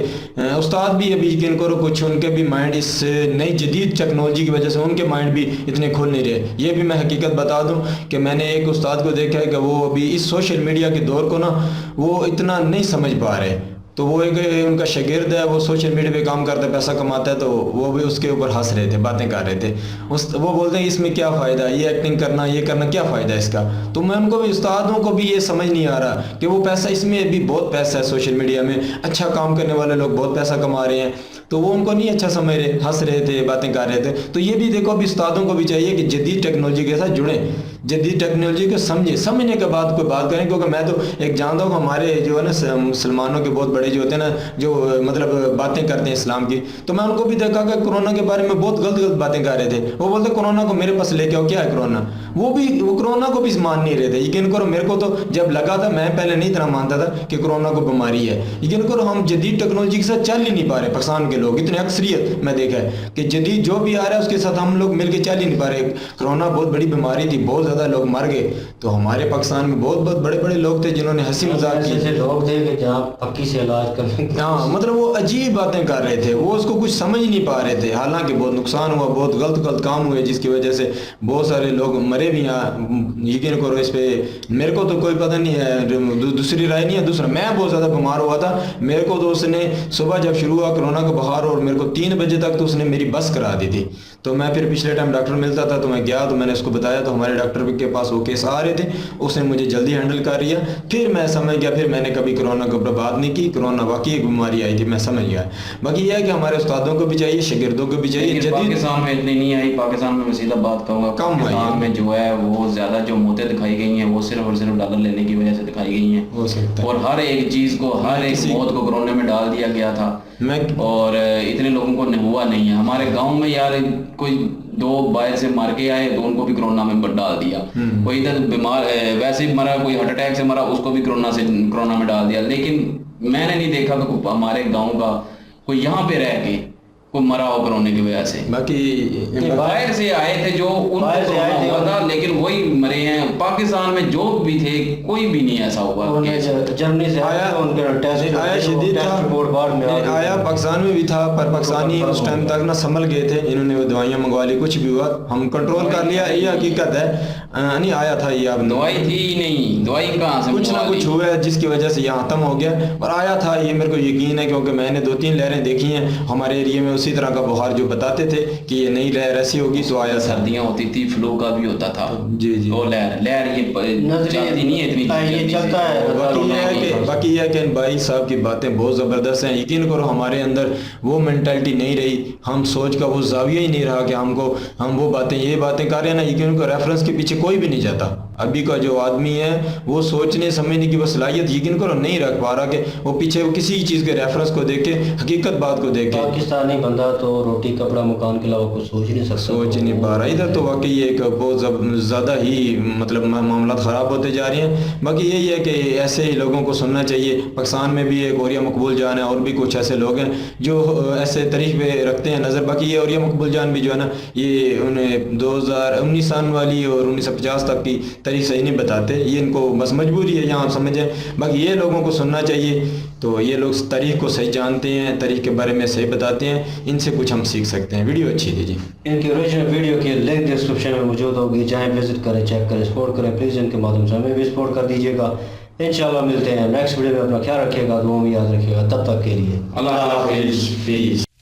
उस्ताद भी अभी यकीन करो कुछ उनके भी माइंड इस नई जदीद टेक्नोलॉजी की वजह से उनके माइंड भी इतने खुल नहीं रहे। ये भी मैं हकीकत बता दूँ कि मैंने एक उस्ताद को देखा है कि वो अभी इस सोशल मीडिया के दौर को ना वो इतना नहीं समझ पा रहे। तो वो एक उनका शागिर्द है, वो सोशल मीडिया पे काम करता है, पैसा कमाता है, तो वो भी उसके ऊपर हंस रहे थे, बातें कर रहे थे। वो बोलते हैं इसमें क्या फ़ायदा, ये एक्टिंग करना ये करना क्या फ़ायदा है इसका। तो मैं उनको भी उस्तादों को भी ये समझ नहीं आ रहा कि वो पैसा, इसमें भी बहुत पैसा है सोशल मीडिया में, अच्छा काम करने वाले लोग बहुत पैसा कमा रहे हैं, तो वो उनको नहीं अच्छा समझ रहे, हंस रहे थे, बातें कर रहे थे। तो ये भी देखो अभी उस्तादों को भी चाहिए कि जदीद टेक्नोलॉजी के साथ जुड़ें, जदीद टेक्नोलॉजी को समझने के बाद कोई बात करें। क्योंकि मैं तो एक जानता हूँ हमारे जो है ना मुसलमानों के बहुत बड़े जो होते हैं ना, जो मतलब बातें करते हैं इस्लाम की, तो मैं उनको भी देखा कि कोरोना के बारे में बहुत गलत बातें कर रहे थे। वो बोलते कोरोना को मेरे पास लेके आओ, क्या है कोरोना, वो कोरोना को भी मान नहीं रहे थे। यकीन करो मेरे को तो जब लगा था, मैं पहले नहीं इतना मानता था कि कोरोना को बीमारी है। यकीन करो हम जदीद टेक्नोलॉजी के साथ चल ही नहीं पा रहे, पाकिस्तान के लोग इतने अक्सरियत मैं देखा है कि जदीद जो भी आ रहा है उसके साथ हम लोग मिलकर चल ही नहीं पा रहे। कोरोना बहुत बड़ी बीमारी थी, बहुत ज़्यादा लोग मर गए, तो हमारे पाकिस्तान में बहुत बड़े बड़े लोग थे जिन्होंने हंसी मजाक की। ऐसे लोग थे कि जहाँ पक्की से इलाज करने, हाँ मतलब वो अजीब बातें कर रहे थे, वो उसको कुछ समझ नहीं पा रहे थे। हालांकि बहुत नुकसान हुआ, बहुत गलत काम हुए, जिसकी वजह से बहुत सारे लोग मरे भी हैं। यकीन करो इस पे मेरे को तो कोई पता नहीं है, दूसरी राय नहीं है। दूसरा मैं बहुत ज़्यादा बीमार हुआ था, मेरे को तो उसने सुबह जब शुरू हुआ कोरोना का बहार, और मेरे को 3 बजे तक तो उसने मेरी बस करा दी थी। तो मैं फिर पिछले टाइम डॉक्टर मिलता था तो मैं गया, तो मैंने उसको बताया, तो हमारे डॉक्टर के पास वो केस आ रहे थे, उसने मुझे जल्दी हैंडल कर लिया। फिर मैं समझ गया, फिर मैंने कभी कोरोना के ऊपर बात नहीं की। कोरोना वाकई एक बीमारी आई थी, मैं समझ गया। बाकी यह है कि हमारे उस्तादों को भी चाहिए, शागिर्दों को भी चाहिए। पाकिस्तान में इतनी नहीं आई, पाकिस्तान में मैं सीधा बात कहूँगा, पाकिस्तान में जो है वो ज़्यादा जो मौतें दिखाई गई हैं वो सिर्फ और सिर्फ डॉलर लेने की वजह से दिखाई गई हैं। हो सकता है, और हर एक चीज़ को, हर एक मौत को कोरोना में डाल दिया गया था, और इतने लोगों को हुआ नहीं है। हमारे गाँव में यार कोई 2 बाहर से मार के आए तो उनको भी कोरोना में डाल दिया। कोई इधर बीमार वैसे ही मरा, कोई हार्ट अटैक से मरा, उसको भी कोरोना में डाल दिया। लेकिन मैंने नहीं देखा कि हमारे गांव का कोई यहाँ पे रह के कोई मरा हो कोरोना की वजह से। बाकी बाहर से आए थे जो उनको हुआ था, लेकिन वही मरे हैं। पाकिस्तान में जो भी थे कोई भी नहीं ऐसा हुआ। जर्मनी से आया, शदीद था, आया पाकिस्तान में भी था, पर पाकिस्तानी उस टाइम तक ना संभल गए थे, इन्होंने वो दवाइयाँ मंगवा ली, कुछ भी हुआ हम कंट्रोल कर लिया, ये हकीकत है। नहीं आया था ये, अब दवाई थी ही नहीं, दवाई कहाँ से, कुछ ना कुछ हुआ है जिसकी वजह से यहाँ खत्म हो गया, और आया था ये मेरे को यकीन है, क्योंकि मैंने 2-3 लहरें देखी हैं हमारे एरिया में उसी तरह का बुखार जो बताते थे कि ये नई लहर ऐसी होगी, तो आया। सर्दियाँ होती थी, फ्लू का भी होता था। जी जी, वो लहर ये चलती नहीं है इतनी, ये चलता है। बाकी यह कि भाई साहब की बातें बहुत ज़बरदस्त हैं। यकीन करो हमारे अंदर वो मेंटालिटी नहीं रही, हम सोच का वो जाविया ही नहीं रहा कि हम वो बातें ये बातें कर रहे हैं ना। यकीन करो रेफरेंस के पीछे कोई भी नहीं जाता। अभी का जो आदमी है वो सोचने समझने की वो सलाहियत यकीन करो नहीं रख पा रहा कि वो पीछे वो किसी चीज़ के रेफरेंस को देखे, हकीकत बात को देखे। पाकिस्तानी बंदा तो रोटी कपड़ा मकान के अलावा कुछ सोच नहीं सकता, सोच ही नहीं पा रहा। इधर तो वाकई एक बहुत ज़्यादा ही मतलब मामला ख़राब होते जा रहे हैं। बाकी यही है कि ऐसे ही लोगों को सुनना चाहिए। पाकिस्तान में भी एक औरिया मकबूल जान है और भी कुछ ऐसे लोग हैं जो ऐसे तरीक़े रखते हैं नज़र। बाकी ये औरिया मकबूल जान भी जो है ना, ये उन्हें 2019 सन वाली और 1950 तक की तारीख सही नहीं बताते, ये इनको बस मजबूरी है, यहाँ आप समझें। बाकी ये लोगों को सुनना चाहिए, तो ये लोग तारीख को सही जानते हैं, तारीख के बारे में सही बताते हैं, इनसे कुछ हम सीख सकते हैं। वीडियो अच्छी थी जी। इनकी ओरिजिनल वीडियो की लिंक डिस्क्रिप्शन में मौजूद होगी, चाहे विजिट करें, चेक करें, सपोर्ट करें। प्लीज़ इनके माध्यम से हमें भी सपोर्ट कर दीजिएगा। इंशाल्लाह मिलते हैं नेक्स्ट वीडियो में। अपना ख्याल रखिएगा, दुआ में याद रखिएगा। तब तक के लिए अल्लाह हाफ़िज़।